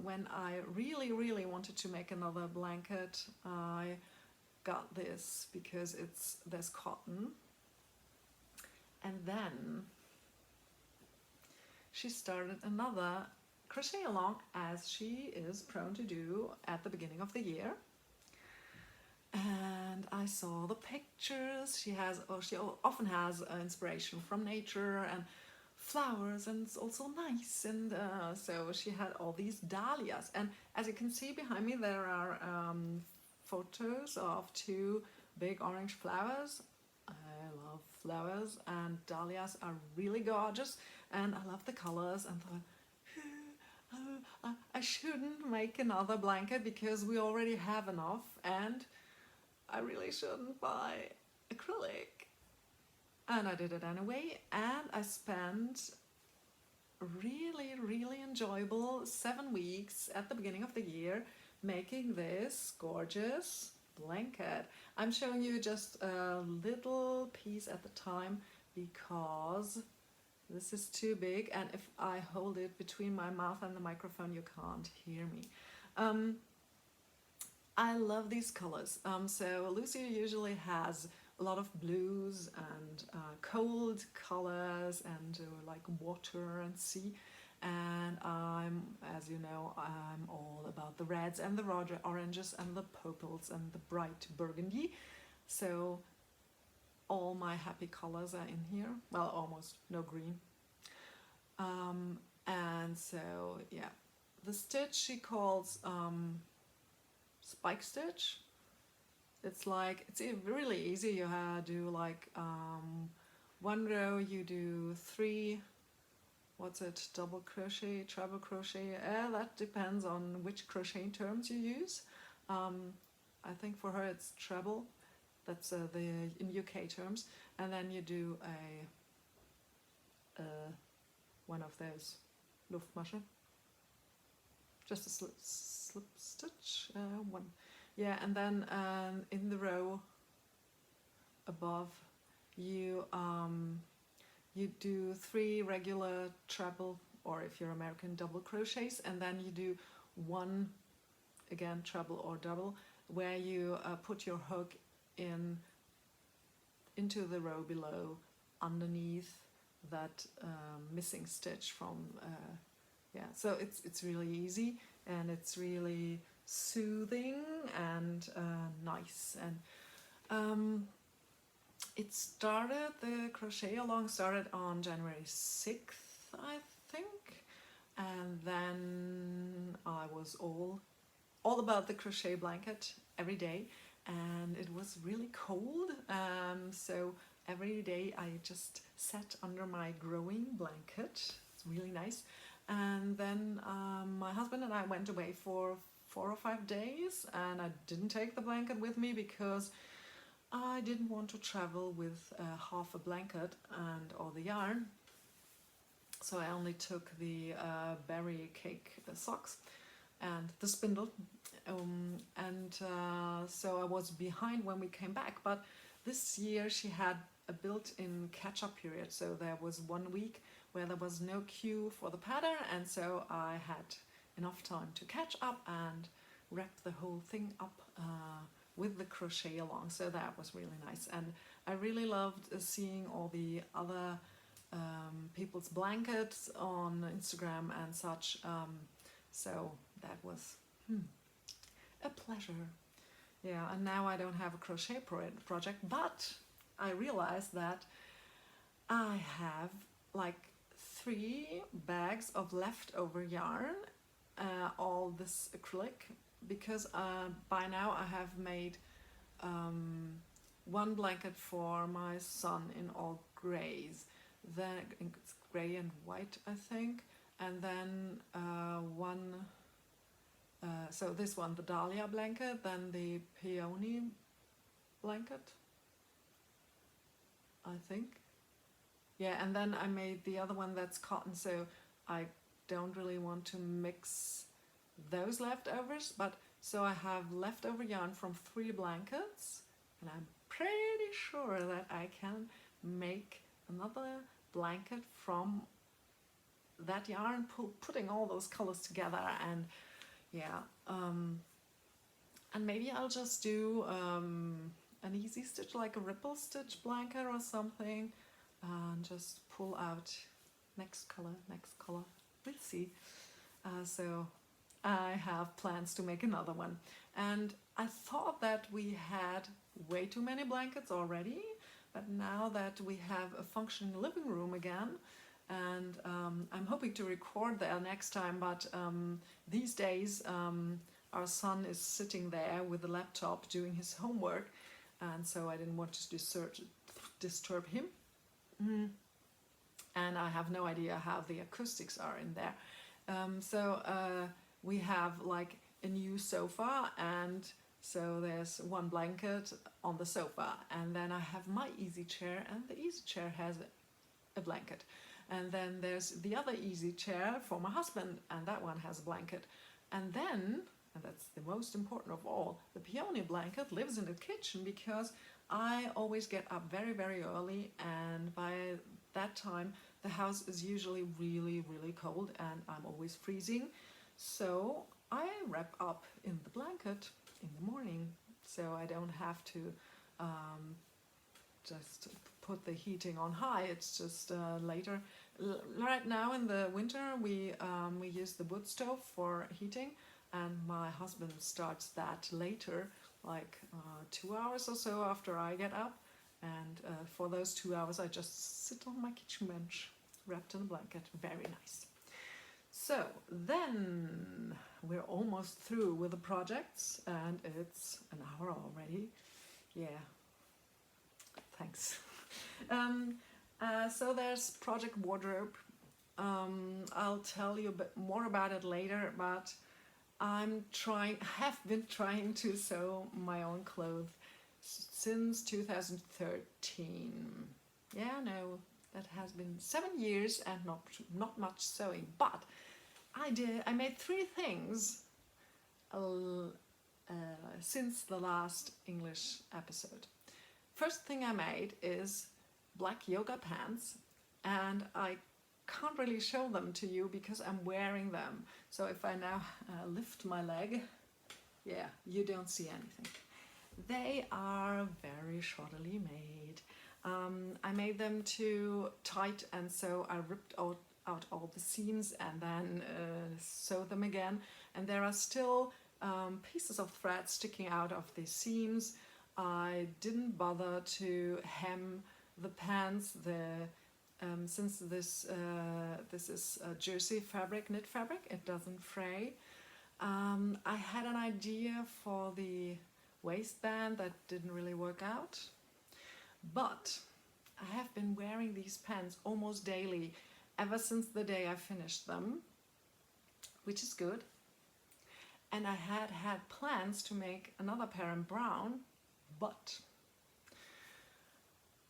when I really wanted to make another blanket, I got this because there's cotton. And then she started another crochet along, as she is prone to do at the beginning of the year. And I saw the pictures. She often has inspiration from nature and flowers and it's also nice. And so she had all these dahlias. And as you can see behind me, there are photos of two big orange flowers. I love flowers, and dahlias are really gorgeous, and I love the colors, and thought, I shouldn't make another blanket because we already have enough, and I really shouldn't buy acrylic. And I did it anyway, and I spent really enjoyable 7 weeks at the beginning of the year making this gorgeous blanket. I'm showing you just a little piece at the time because this is too big, and if I hold it between my mouth and the microphone you can't hear me. I love these colors. So Lucy usually has a lot of blues and cold colors and like water and sea. And as you know, I'm all about the reds and the oranges and the purples and the bright burgundy. So all my happy colors are in here. Well, almost no green. And so, yeah, the stitch she calls spike stitch. It's like, it's really easy. You do like one row, you do 3, double crochet, treble crochet, that depends on which crochet terms you use. I think for her it's treble, that's in UK terms, and then you do one of those Luftmasche, just a slip stitch, one. Yeah, and then in the row above you do 3 regular treble, or if you're American, double crochets, and then you do 1 again treble or double, where you put your hook into the row below underneath that missing stitch from yeah. So it's really easy, and it's really soothing and nice. And the crochet along started on January 6th, I think, and then I was all about the crochet blanket every day, and it was really cold, so every day I just sat under my growing blanket. It's really nice. And then my husband and I went away for 4 or 5 days, and I didn't take the blanket with me because I didn't want to travel with half a blanket and all the yarn. So I only took the berry cake socks and the spindle, so I was behind when we came back. But this year she had a built-in catch-up period, so there was 1 week where there was no queue for the pattern, and so I had enough time to catch up and wrap the whole thing up with the crochet along. So that was really nice, and I really loved seeing all the other people's blankets on Instagram and such, so that was a pleasure. Yeah, and now I don't have a crochet project, but I realized that I have like 3 bags of leftover yarn, all this acrylic, because by now I have made 1 blanket for my son in all grays, then it's gray and white, I think, and then one, so this one, the dahlia blanket, then the peony blanket, I think. Yeah, and then I made the other one that's cotton, so I don't really want to mix those leftovers, but so I have leftover yarn from 3 blankets, and I'm pretty sure that I can make another blanket from that yarn, putting all those colors together. And yeah, and maybe I'll just do an easy stitch, like a ripple stitch blanket or something, and just pull out next color, we'll see. So I have plans to make another one, and I thought that we had way too many blankets already, but now that we have a functioning living room again, and I'm hoping to record there next time, but these days our son is sitting there with the laptop doing his homework, and so I didn't want to disturb him. And I have no idea how the acoustics are in there. So we have like a new sofa, and so there's one blanket on the sofa, and then I have my easy chair, and the easy chair has a blanket. And then there's the other easy chair for my husband, and that one has a blanket. And then, and that's the most important of all, the peony blanket lives in the kitchen, because I always get up very, very early, and by that time the house is usually really, really cold, and I'm always freezing. So I wrap up in the blanket in the morning, so I don't have to just put the heating on high. It's just later. Right now in the winter we use the wood stove for heating, and my husband starts that later, like 2 hours or so after I get up, and for those 2 hours I just sit on my kitchen bench wrapped in a blanket. Very nice. So then we're almost through with the projects, and it's an hour already. Yeah, thanks. So there's project wardrobe. I'll tell you a bit more about it later, but have been trying to sew my own clothes since 2013. Yeah, no, that has been 7 years and not much sewing, but I made 3 things since the last English episode. First thing I made is black yoga pants, and I can't really show them to you because I'm wearing them. So if I now lift my leg, yeah, you don't see anything. They are very shoddily made. I made them too tight, and so I ripped out all the seams and then sewed them again. And there are still pieces of thread sticking out of the seams. I didn't bother to hem the pants. Since this is jersey fabric, knit fabric, it doesn't fray. I had an idea for the waistband that didn't really work out, but I have been wearing these pants almost daily ever since the day I finished them, which is good. And I had plans to make another pair in brown, but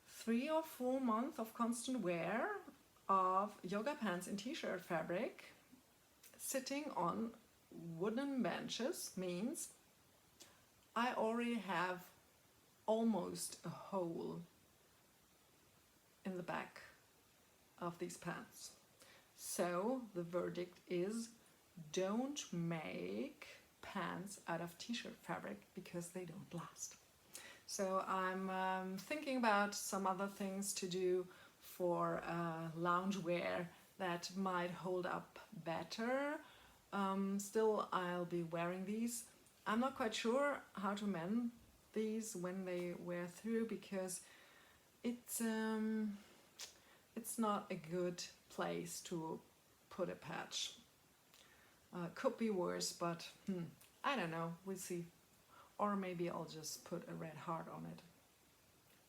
3 or 4 months of constant wear of yoga pants in t-shirt fabric sitting on wooden benches means I already have almost a hole in the back of these pants. So the verdict is, don't make pants out of t-shirt fabric because they don't last. So I'm thinking about some other things to do for loungewear that might hold up better. Still, I'll be wearing these. I'm not quite sure how to mend these when they wear through, because it's not a good place to put a patch. Could be worse, but I don't know, we'll see. Or maybe I'll just put a red heart on it.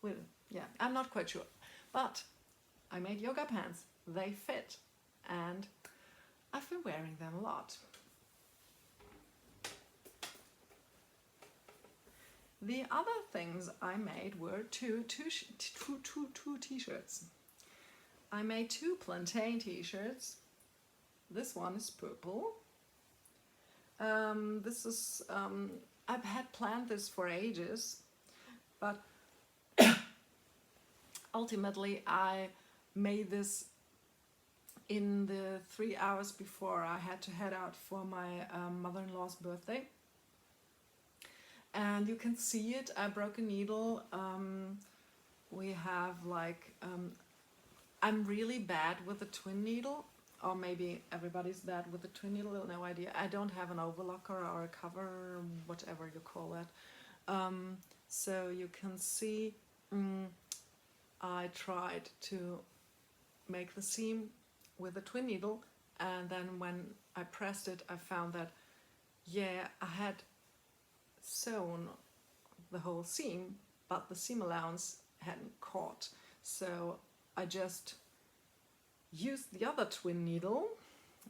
Well, yeah, I'm not quite sure. But I made yoga pants, they fit, and I've been wearing them a lot. The other things I made were two t-shirts. I made 2 plantain t-shirts. This one is purple. This is I've had planned this for ages, but ultimately I made this in the 3 hours before I had to head out for my mother-in-law's birthday. And you can see it, I broke a needle. We have like, I'm really bad with the twin needle, or maybe everybody's bad with the twin needle, no idea. I don't have an overlocker or a cover, whatever you call it. So you can see I tried to make the seam with a twin needle, and then when I pressed it, I found that, yeah, I had sewn the whole seam, but the seam allowance hadn't caught. So I just used the other twin needle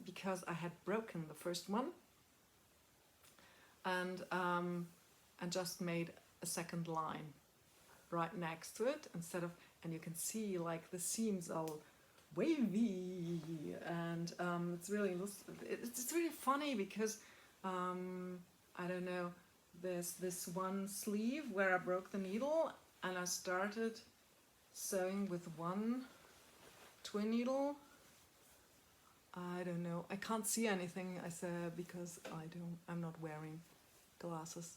because I had broken the first one, and just made a second line right next to it instead of, and you can see like the seams are wavy, and it's really funny because I don't know, there's this one sleeve where I broke the needle and I started sewing with one twin needle. I don't know, I can't see anything, I said, because I'm not wearing glasses.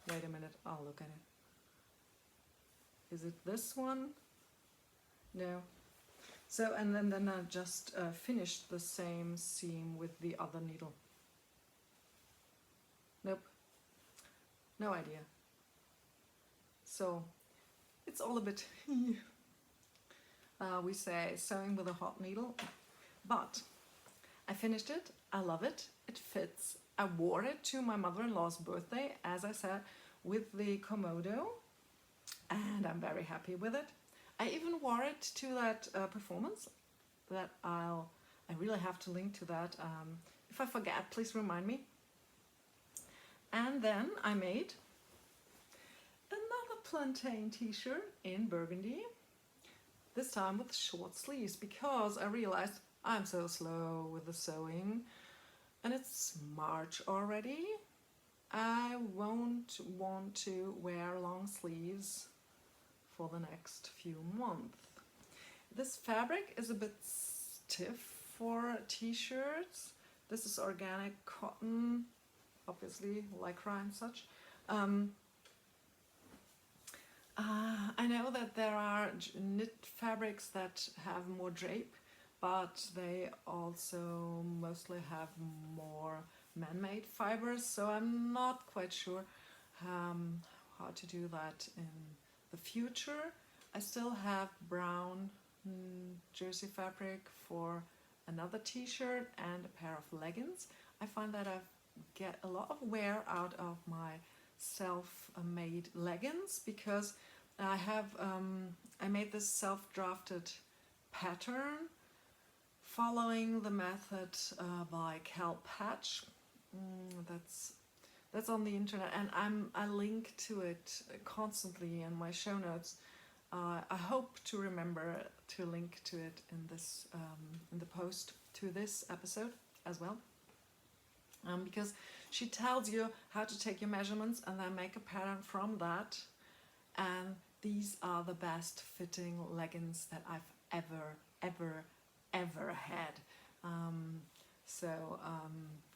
Wait a minute, I'll look at it. Is it this one? No. So, and then I just finished the same seam with the other needle. Nope. No idea. So, it's all a bit... we say sewing with a hot needle. But I finished it. I love it. It fits. I wore it to my mother-in-law's birthday, as I said, with the Komodo. And I'm very happy with it. I even wore it to that performance that I really have to link to that. If I forget, please remind me. And then I made another plantain t-shirt in burgundy, this time with short sleeves, because I realized I'm so slow with the sewing and it's March already. I won't want to wear long sleeves for the next few months. This fabric is a bit stiff for t-shirts. This is organic cotton, obviously lycra and such. I know that there are knit fabrics that have more drape, but they also mostly have more man-made fibers, so I'm not quite sure how to do that in the future. I still have brown jersey fabric for another t-shirt and a pair of leggings. I find that I get a lot of wear out of my self-made leggings because I made this self-drafted pattern following the method by Cal Patch. That's on the internet, and I link to it constantly in my show notes. I hope to remember to link to it in this in the post to this episode as well, because she tells you how to take your measurements and then make a pattern from that, and these are the best fitting leggings that I've ever had.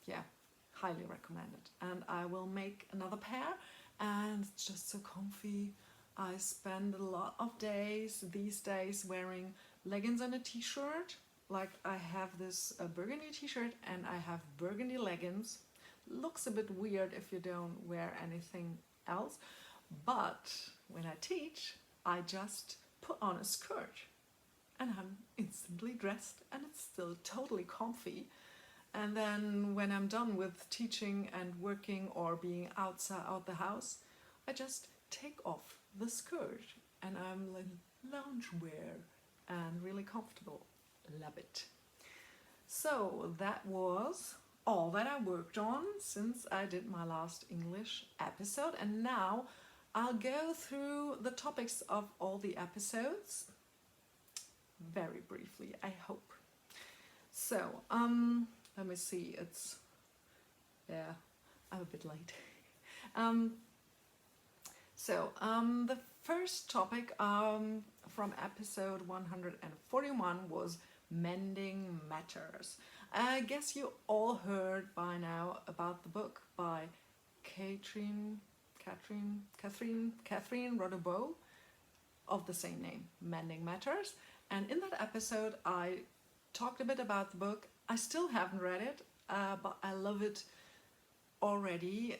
Yeah, highly recommend it. And I will make another pair, and it's just so comfy. I spend a lot of days these days wearing leggings and a t-shirt. Like I have this burgundy t-shirt and I have burgundy leggings. Looks a bit weird if you don't wear anything else, but when I teach, I just put on a skirt and I'm instantly dressed and it's still totally comfy. And then when I'm done with teaching and working or being outside out the house, I just take off the skirt and I'm like loungewear and really comfortable. Love it. So that was all that I worked on since I did my last English episode, and now I'll go through the topics of all the episodes very briefly, I hope. So, let me see, yeah, I'm a bit late. The first topic from episode 141 was Mending Matters. I guess you all heard by now about the book by Catherine Rodebeau of the same name, Mending Matters. And in that episode, I talked a bit about the book. I still haven't read it, but I love it already.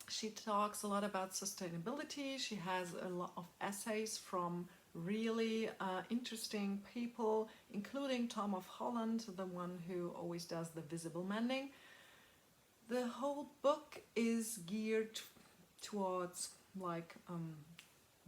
She talks a lot about sustainability. She has a lot of essays from really interesting people, including Tom of Holland, the one who always does the visible mending. The whole book is geared towards like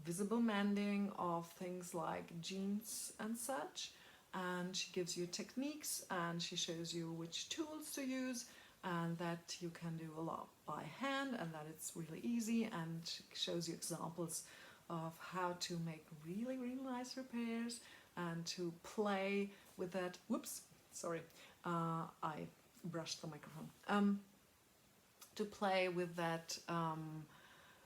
visible mending of things like jeans and such, and she gives you techniques and she shows you which tools to use, and that you can do a lot by hand and that it's really easy, and she shows you examples of how to make really nice repairs and to play with that. Whoops, sorry, I brushed the microphone. To play with that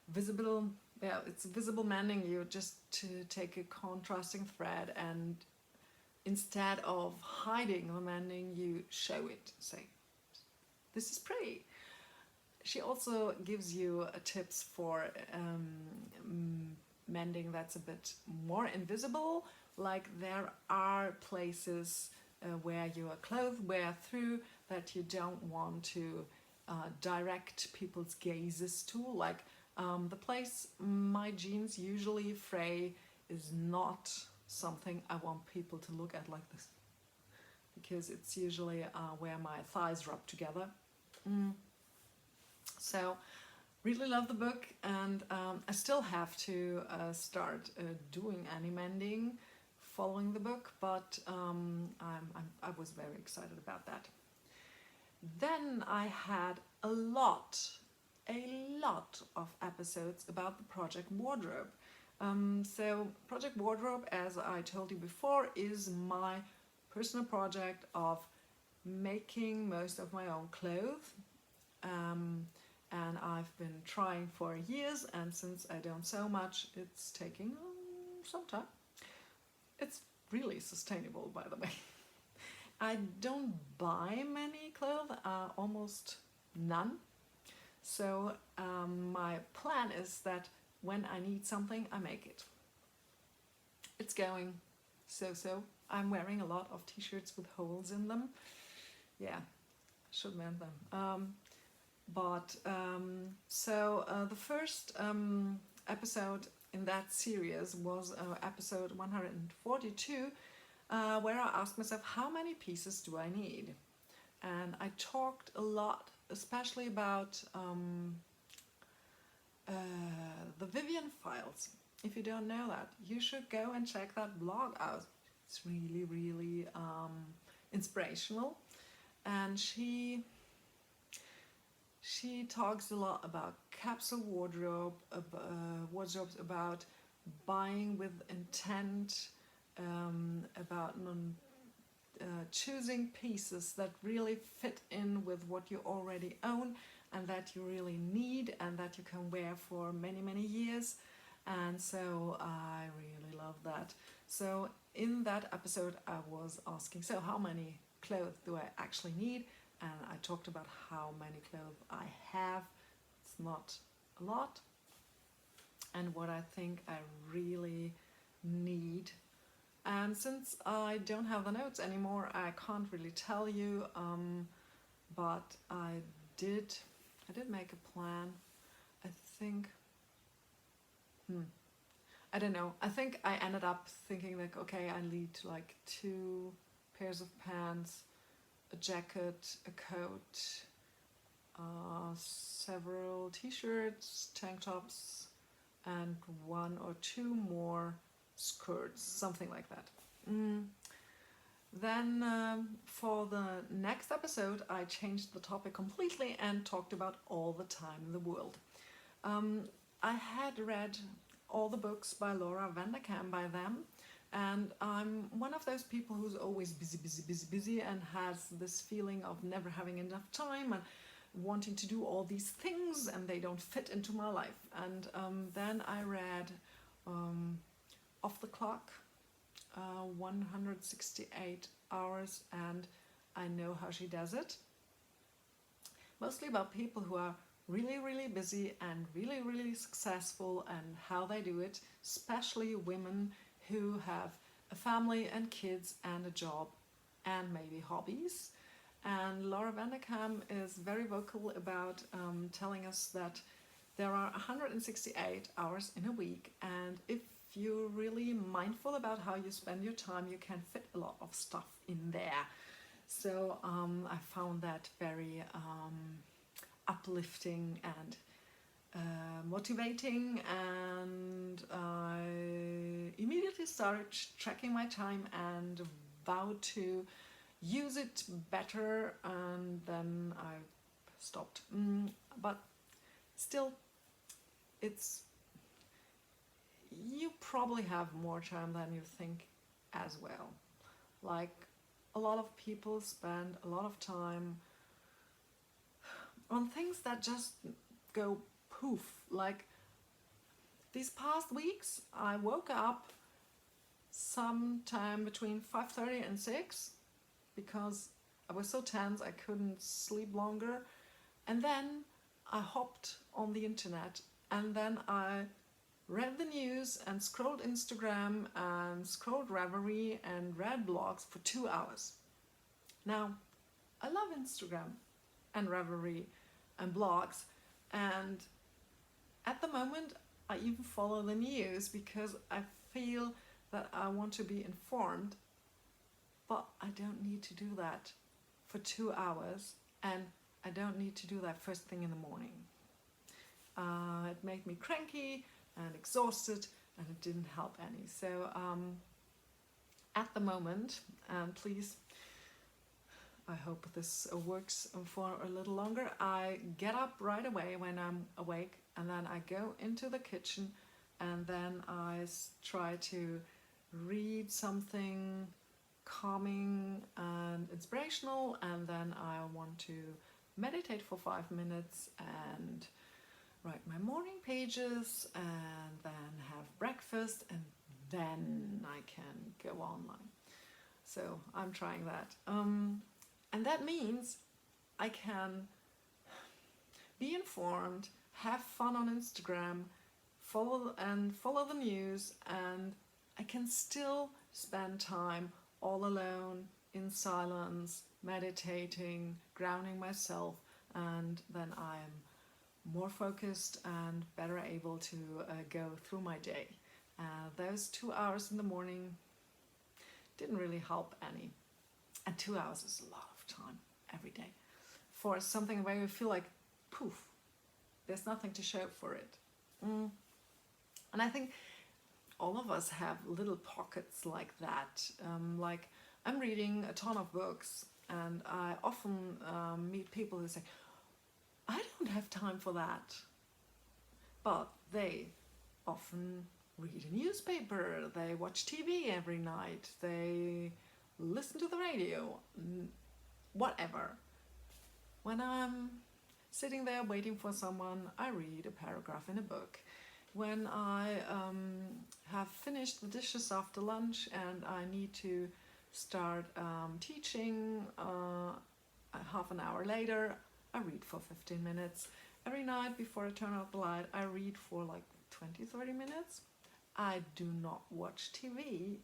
visible, yeah, it's visible mending. You just to take a contrasting thread, and instead of hiding the mending, you show it, say, this is pretty. She also gives you tips for mending that's a bit more invisible, like there are places where your clothes wear through that you don't want to direct people's gazes to, like the place my jeans usually fray is not something I want people to look at like this, because it's usually where my thighs rub together. So really love the book, and I still have to start doing any mending following the book, but I was very excited about that. Then I had a lot of episodes about the Project Wardrobe. So Project Wardrobe, as I told you before, is my personal project of making most of my own clothes. And I've been trying for years, and since I don't sew much, it's taking some time. It's really sustainable, by the way. I don't buy many clothes, almost none. So my plan is that when I need something, I make it. It's going so. I'm wearing a lot of t-shirts with holes in them. Yeah, should mend them. The first episode in that series was episode 142, where I asked myself, how many pieces do I need? And I talked a lot, especially about the Vivian files. If you don't know that, you should go and check that blog out. It's really inspirational, and she talks a lot about capsule wardrobes, about buying with intent, about choosing pieces that really fit in with what you already own and that you really need and that you can wear for many years. And so I really love that. So in that episode I was asking, so how many clothes do I actually need? And I talked about how many clothes I have. It's not a lot. And what I think I really need. And since I don't have the notes anymore, I can't really tell you, but I did make a plan. I think, I don't know. I think I ended up thinking like, okay, I need like 2 pairs of pants, a jacket, a coat, several t-shirts, tank tops, and 1 or 2 more skirts, something like that. Then for the next episode I changed the topic completely and talked about all the time in the world. I had read all the books by Laura Vanderkam by them, and I'm one of those people who's always busy and has this feeling of never having enough time and wanting to do all these things and they don't fit into my life. And then I read Off the Clock, 168 hours, and I know how she does it. Mostly about people who are really busy and really successful and how they do it, especially women who have a family and kids and a job and maybe hobbies. And Laura Vanderkam is very vocal about telling us that there are 168 hours in a week, and if you're really mindful about how you spend your time, you can fit a lot of stuff in there. So I found that very uplifting and motivating, and I immediately started tracking my time and vowed to use it better, and then I stopped. But still, it's you probably have more time than you think as well. Like, a lot of people spend a lot of time on things that just go poof. Like, these past weeks, I woke up sometime between 5:30 and 6 because I was so tense I couldn't sleep longer. And then I hopped on the internet, and then I read the news and scrolled Instagram and scrolled Ravelry and read blogs for 2 hours. Now, I love Instagram and Ravelry and blogs, and at the moment I even follow the news because I feel that I want to be informed, but I don't need to do that for 2 hours, and I don't need to do that first thing in the morning. It made me cranky and exhausted, and it didn't help any. So at the moment, and please, I hope this works for a little longer, I get up right away when I'm awake, and then I go into the kitchen, and then I try to read something calming and inspirational, and then I want to meditate for 5 minutes and write my morning pages, and then have breakfast, and then I can go online. So I'm trying that. And that means I can be informed, have fun on Instagram, follow the news, and I can still spend time all alone in silence, meditating, grounding myself, and then I'm more focused and better able to go through my day. Those 2 hours in the morning didn't really help any. And 2 hours is a lot of time every day for something where you feel like, poof, there's nothing to show for it. And I think all of us have little pockets like that. Like, I'm reading a ton of books, and I often meet people who say, I don't have time for that. But they often read a newspaper, they watch TV every night, they listen to the radio, whatever. When I'm sitting there waiting for someone, I read a paragraph in a book. When I have finished the dishes after lunch and I need to start teaching half an hour later, I read for 15 minutes. Every night before I turn out the light, I read for like 20-30 minutes. I do not watch TV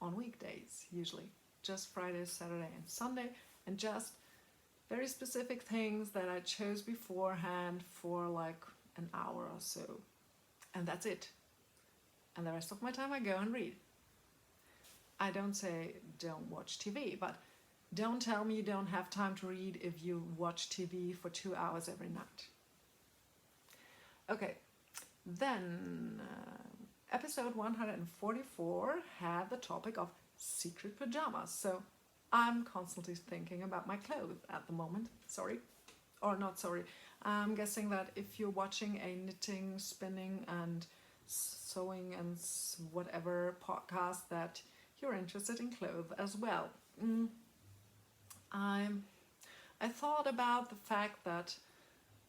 on weekdays, usually. Just Friday, Saturday, and Sunday, and just very specific things that I chose beforehand for like an hour or so. And that's it. And the rest of my time I go and read. I don't say don't watch TV, but don't tell me you don't have time to read if you watch TV for 2 hours every night. Okay, then episode 144 had the topic of secret pajamas. So I'm constantly thinking about my clothes at the moment. Sorry. Or not sorry. I'm guessing that if you're watching a knitting, spinning and sewing and whatever podcast, that you're interested in clothes as well. I thought about the fact that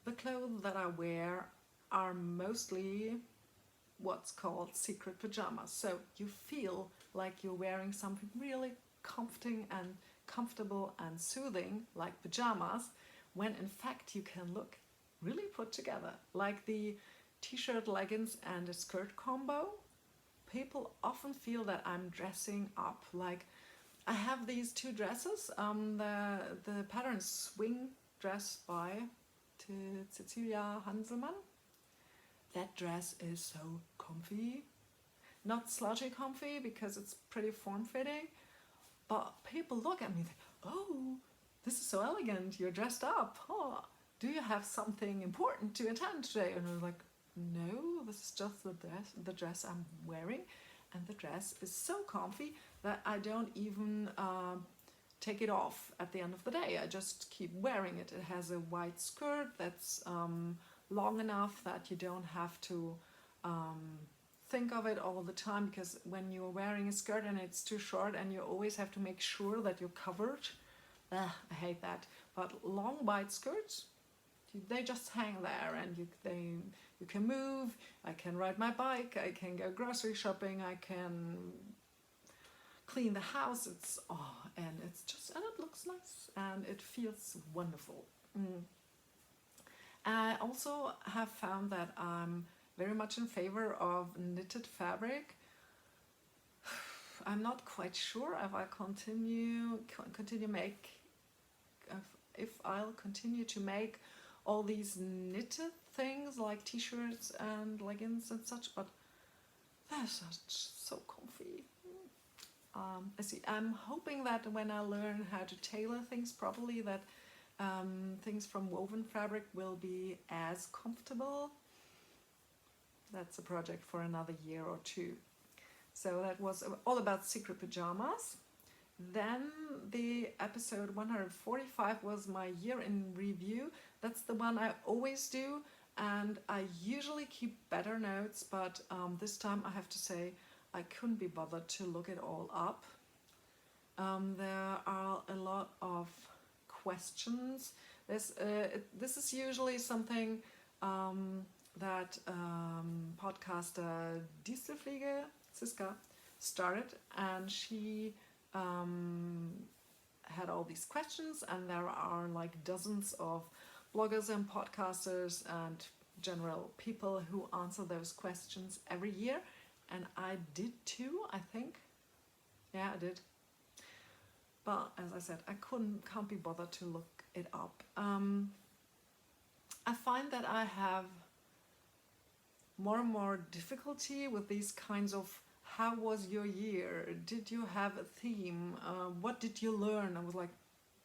the clothes that I wear are mostly what's called secret pajamas. So you feel like you're wearing something really comforting and comfortable and soothing, like pajamas, when in fact you can look really put together, like the t-shirt, leggings and a skirt combo. People often feel that I'm dressing up. Like, I have these two dresses. The pattern Swing dress by Cecilia Hanselmann. That dress is so comfy. not slouchy comfy because it's pretty form-fitting, but people look at me and think, oh, this is so elegant, you're dressed up. Oh, do you have something important to attend today? And I was like, no, this is just the dress I'm wearing. And the dress is so comfy that I don't even take it off at the end of the day. I just keep wearing it. It has a white skirt that's long enough that you don't have to think of it all the time, because when you're wearing a skirt and it's too short and you always have to make sure that you're covered, I hate that. But long white skirts, they just hang there, and you can move. I can ride my bike, I can go grocery shopping, I can clean the house. And it looks nice and it feels wonderful. I also have found that I'm very much in favor of knitted fabric. I'm not quite sure if I if I'll continue to make all these knitted things like t-shirts and leggings and such, but they're so comfy. I'm hoping that when I learn how to tailor things properly, that things from woven fabric will be as comfortable. That's a project for another year or two. So that was all about secret pajamas. Then the episode 145 was my year in review. That's the one I always do, and I usually keep better notes, but this time I have to say I couldn't be bothered to look it all up. There are a lot of questions. This is usually something that podcaster Dieselfliege, Siska, started, and she had all these questions, and there are like dozens of bloggers and podcasters and general people who answer those questions every year, and I did too, I think. Yeah, I did. But as I said, I can't be bothered to look it up. I find that I have more and more difficulty with these kinds of, how was your year? Did you have a theme? What did you learn? I was like,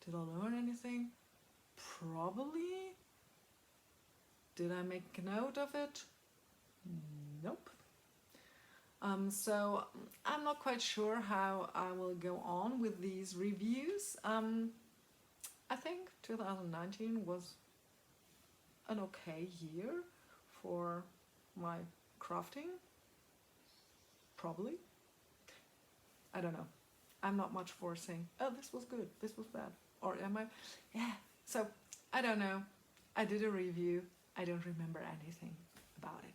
did I learn anything? Probably. Did I make a note of it? Nope. So I'm not quite sure how I will go on with these reviews. I think 2019 was an okay year for my crafting. Probably. I don't know. I'm not much for saying, oh, this was good, this was bad. Or am I? Yeah. So I don't know. I did a review. I don't remember anything about it.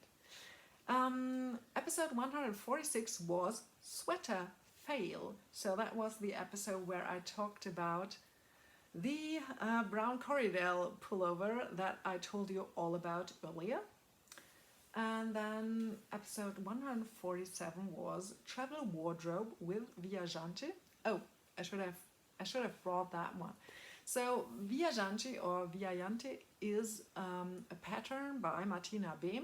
Episode 146 was Sweater Fail. So that was the episode where I talked about the brown Corriedale pullover that I told you all about earlier. And then episode 147 was Travel Wardrobe with Viaggiante. Oh, I should have brought that one. So Viaggiante or Viaggiante is a pattern by Martina Behm.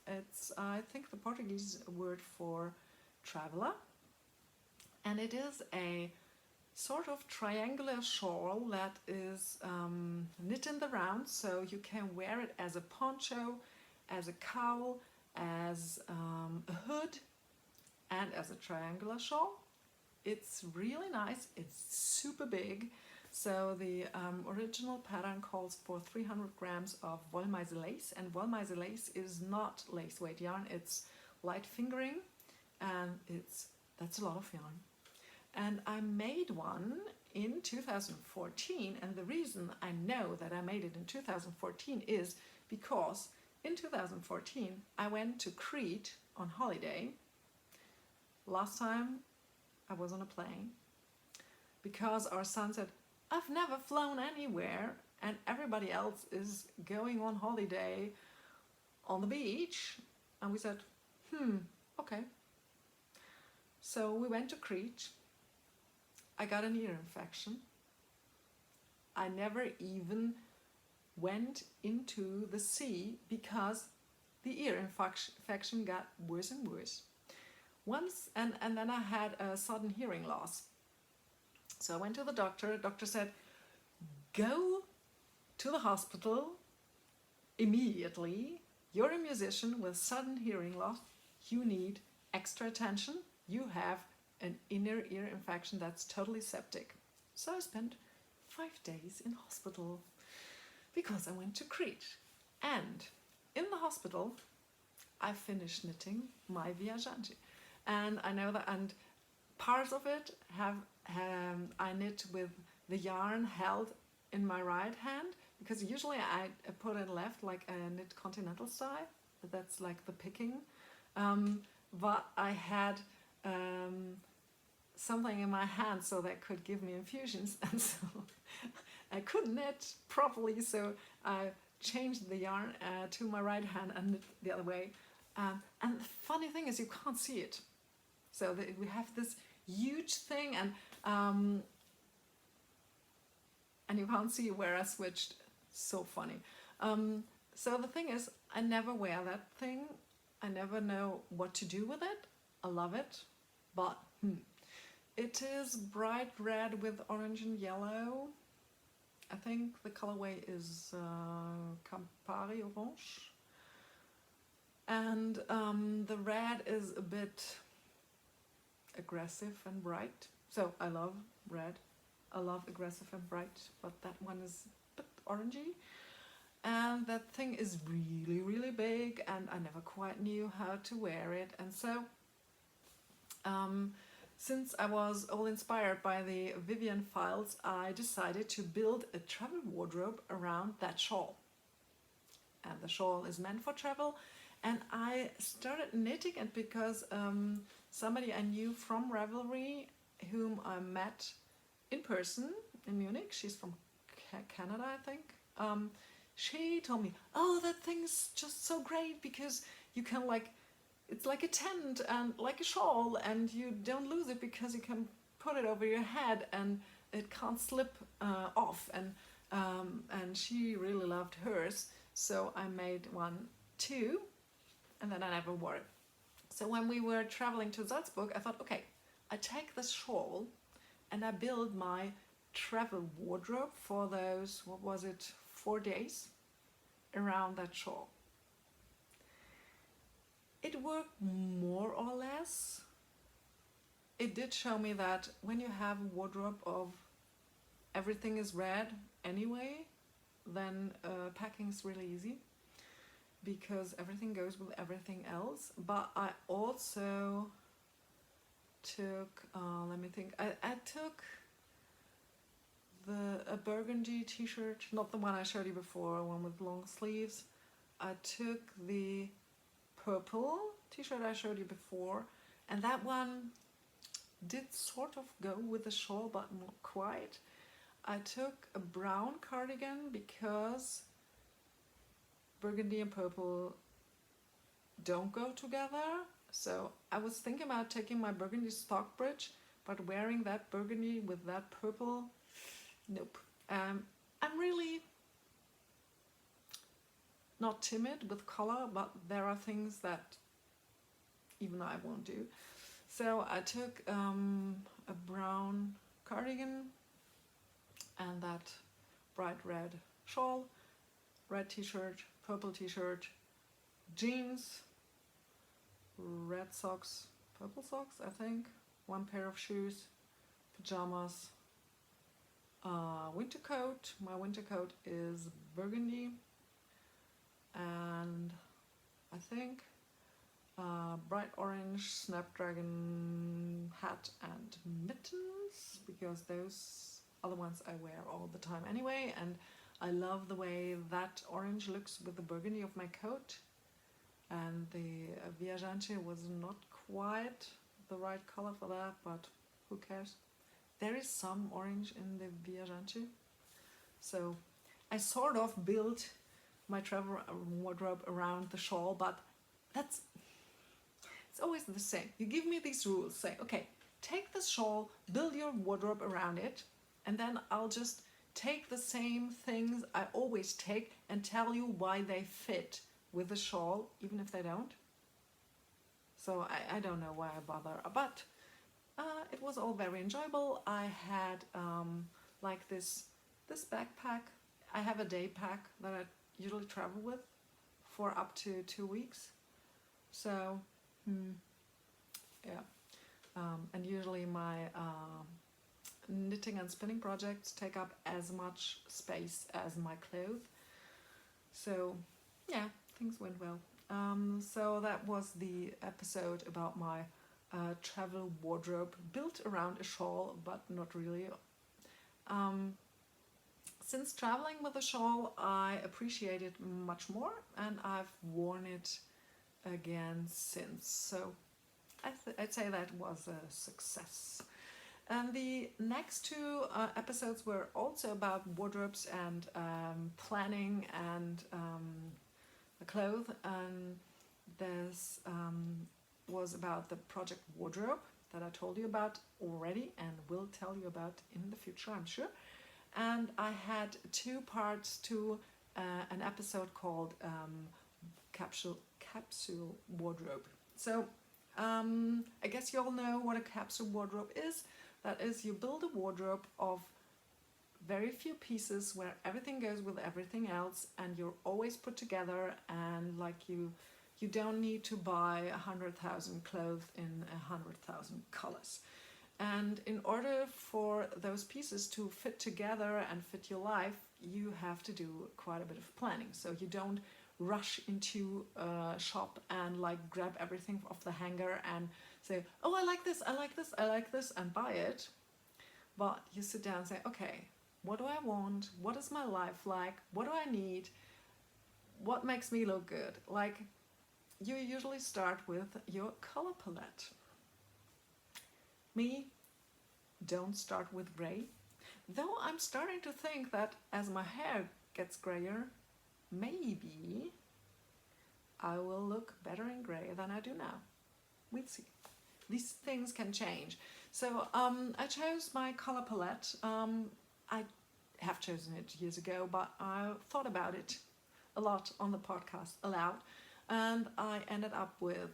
It's, I think, the Portuguese word for traveler. And it is a sort of triangular shawl that is knit in the round, so you can wear it as a poncho, as a cowl, as a hood, and as a triangular shawl. It's really nice. It's super big. So the original pattern calls for 300 grams of Wollmeise lace, and Wollmeise lace is not lace weight yarn, it's light fingering, and that's a lot of yarn. And I made one in 2014, and the reason I know that I made it in 2014 is because in 2014 I went to Crete on holiday. Last time I was on a plane because our son said, I've never flown anywhere, and everybody else is going on holiday on the beach. And we said, okay. So we went to Crete. I got an ear infection. I never even went into the sea because the ear infection got worse and worse. once, and then I had a sudden hearing loss. So I went to the doctor. The doctor said, go to the hospital immediately. You're a musician with sudden hearing loss. You need extra attention. You have an inner ear infection that's totally septic. So I spent 5 days in hospital because I went to Crete. And in the hospital, I finished knitting my viaggiante. And I know that, and parts of it have I knit with the yarn held in my right hand, because usually I put it left, like a knit continental style. That's like the picking. But I had something in my hand so that could give me infusions, and so I couldn't knit properly, so I changed the yarn to my right hand and knit the other way. And the funny thing is you can't see it. So we have this huge thing, and you can't see where I switched. So funny. So the thing is, I never wear that thing. I never know what to do with it. I love it, but it is bright red with orange and yellow. I think the colorway is Campari Orange. And the red is a bit aggressive and bright. So I love red. I love aggressive and bright, but that one is a bit orangey. And that thing is really, really big, and I never quite knew how to wear it. And so, since I was all inspired by the Vivian files, I decided to build a travel wardrobe around that shawl. And the shawl is meant for travel. And I started knitting it because somebody I knew from Ravelry, whom I met in person in Munich, she's from Canada, I think. She told me, oh, that thing's just so great because you can it's like a tent and like a shawl, and you don't lose it because you can put it over your head and it can't slip off. And she really loved hers, so I made one too, and then I never wore it. So when we were traveling to Salzburg, I thought, okay, I take this shawl and I build my travel wardrobe for those, 4 days around that shawl. It worked more or less. It did show me that when you have a wardrobe of everything is red anyway, then packing is really easy because everything goes with everything else. But I also took, let me think, I took a burgundy t-shirt, not the one I showed you before, one with long sleeves. I took the purple t-shirt I showed you before, and that one did sort of go with the shawl, but not quite. I took a brown cardigan because burgundy and purple don't go together. So I was thinking about taking my burgundy Stockbridge, but wearing that burgundy with that purple, nope. I'm really not timid with color, but there are things that even I won't do. So I took a brown cardigan and that bright red shawl, red t-shirt, purple t-shirt, jeans, red socks, purple socks, I think, one pair of shoes, pajamas, winter coat. My winter coat is burgundy, and I think bright orange snapdragon hat and mittens, because those are the ones I wear all the time anyway, and I love the way that orange looks with the burgundy of my coat. And the viaggiante was not quite the right color for that, but who cares? There is some orange in the viaggiante. So I sort of built my travel wardrobe around the shawl, but it's always the same. You give me these rules, say, okay, take this shawl, build your wardrobe around it, and then I'll just take the same things I always take and tell you why they fit with the shawl, even if they don't. So I don't know why I bother, but it was all very enjoyable. I had like this backpack. I have a day pack that I usually travel with for up to 2 weeks. So yeah, and usually my knitting and spinning projects take up as much space as my clothes. So yeah, things went well. So that was the episode about my travel wardrobe built around a shawl, but not really. Since traveling with a shawl, I appreciate it much more, and I've worn it again since. So I'd say that was a success. And the next two episodes were also about wardrobes and planning and the clothes. And this was about the project wardrobe that I told you about already and will tell you about in the future, I'm sure. And I had two parts to an episode called capsule wardrobe. So I guess you all know what a capsule wardrobe is. That is, you build a wardrobe of very few pieces where everything goes with everything else, and you're always put together, and like you don't need to buy 100,000 clothes in 100,000 colors. And in order for those pieces to fit together and fit your life, you have to do quite a bit of planning. So you don't rush into a shop and like grab everything off the hanger and say, oh, I like this, I like this, I like this, and buy it. But you sit down and say, okay, what do I want? What is my life like? What do I need? What makes me look good? Like, you usually start with your color palette. Me, don't start with gray. Though I'm starting to think that as my hair gets grayer, maybe I will look better in gray than I do now. We'll see. These things can change. So I chose my color palette. I have chosen it years ago, but I thought about it a lot on the podcast aloud, and I ended up with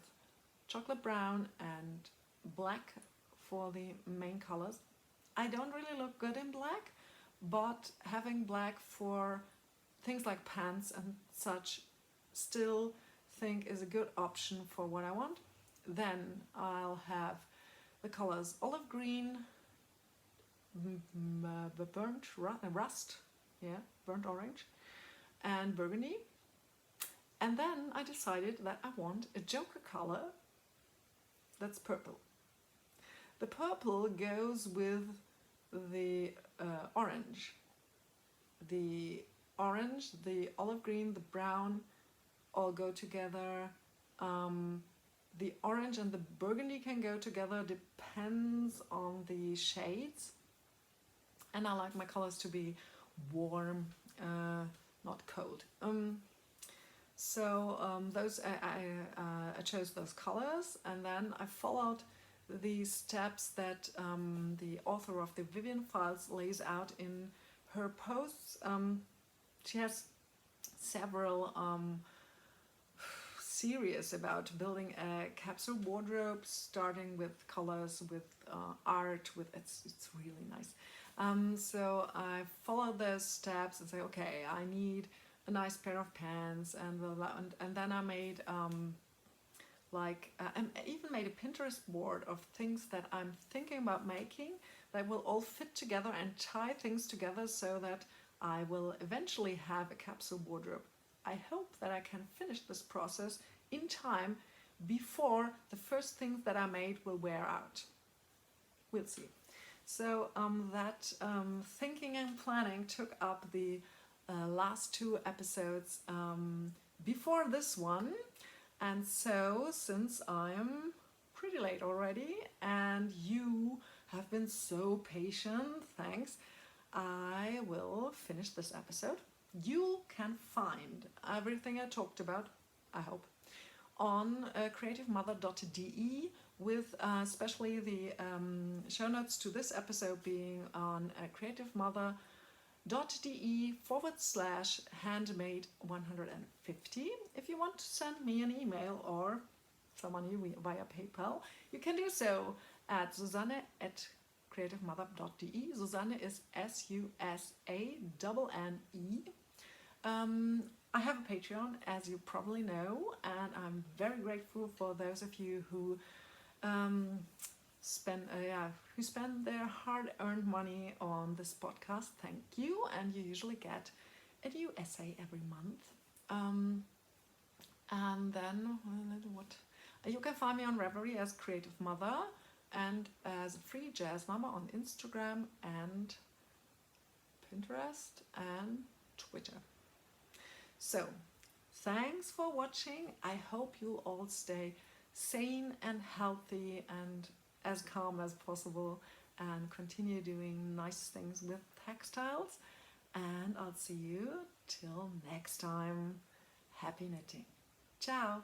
chocolate brown and black for the main colors. I don't really look good in black, but having black for things like pants and such still think is a good option for what I want. Then I'll have the colors olive green, burnt rust, burnt orange, and burgundy. And then I decided that I want a joker color that's purple. The purple goes with the orange. The orange, the olive green, the brown all go together. The orange and the burgundy can go together, depends on the shades. And I like my colors to be warm, not cold. Those I chose those colors, and then I followed the steps that the author of the Vivian Files lays out in her posts. She has several series about building a capsule wardrobe, starting with colors, with art, with it's really nice. So I followed those steps and say, okay, I need a nice pair of pants, and then I made I even made a Pinterest board of things that I'm thinking about making that will all fit together and tie things together so that I will eventually have a capsule wardrobe. I hope that I can finish this process in time before the first things that I made will wear out. We'll see. So that thinking and planning took up the last two episodes before this one. And so, since I'm pretty late already and you have been so patient, thanks, I will finish this episode. You can find everything I talked about, I hope, on creativemother.de, with especially the show notes to this episode being on creativemother.de/handmade150 if you want to send me an email or some money via PayPal, you can do so at susanne@creativemother.de. Susanne is SUSANNE. I have a Patreon, as you probably know, and I'm very grateful for those of you who spend their hard-earned money on this podcast. Thank you, and you usually get a new essay every month. And then what? You can find me on Reverie as Creative Mother and as Free Jazz Mama on Instagram and Pinterest and Twitter. So, thanks for watching. I hope you all stay sane and healthy and as calm as possible and continue doing nice things with textiles. And I'll see you till next time. Happy knitting. Ciao.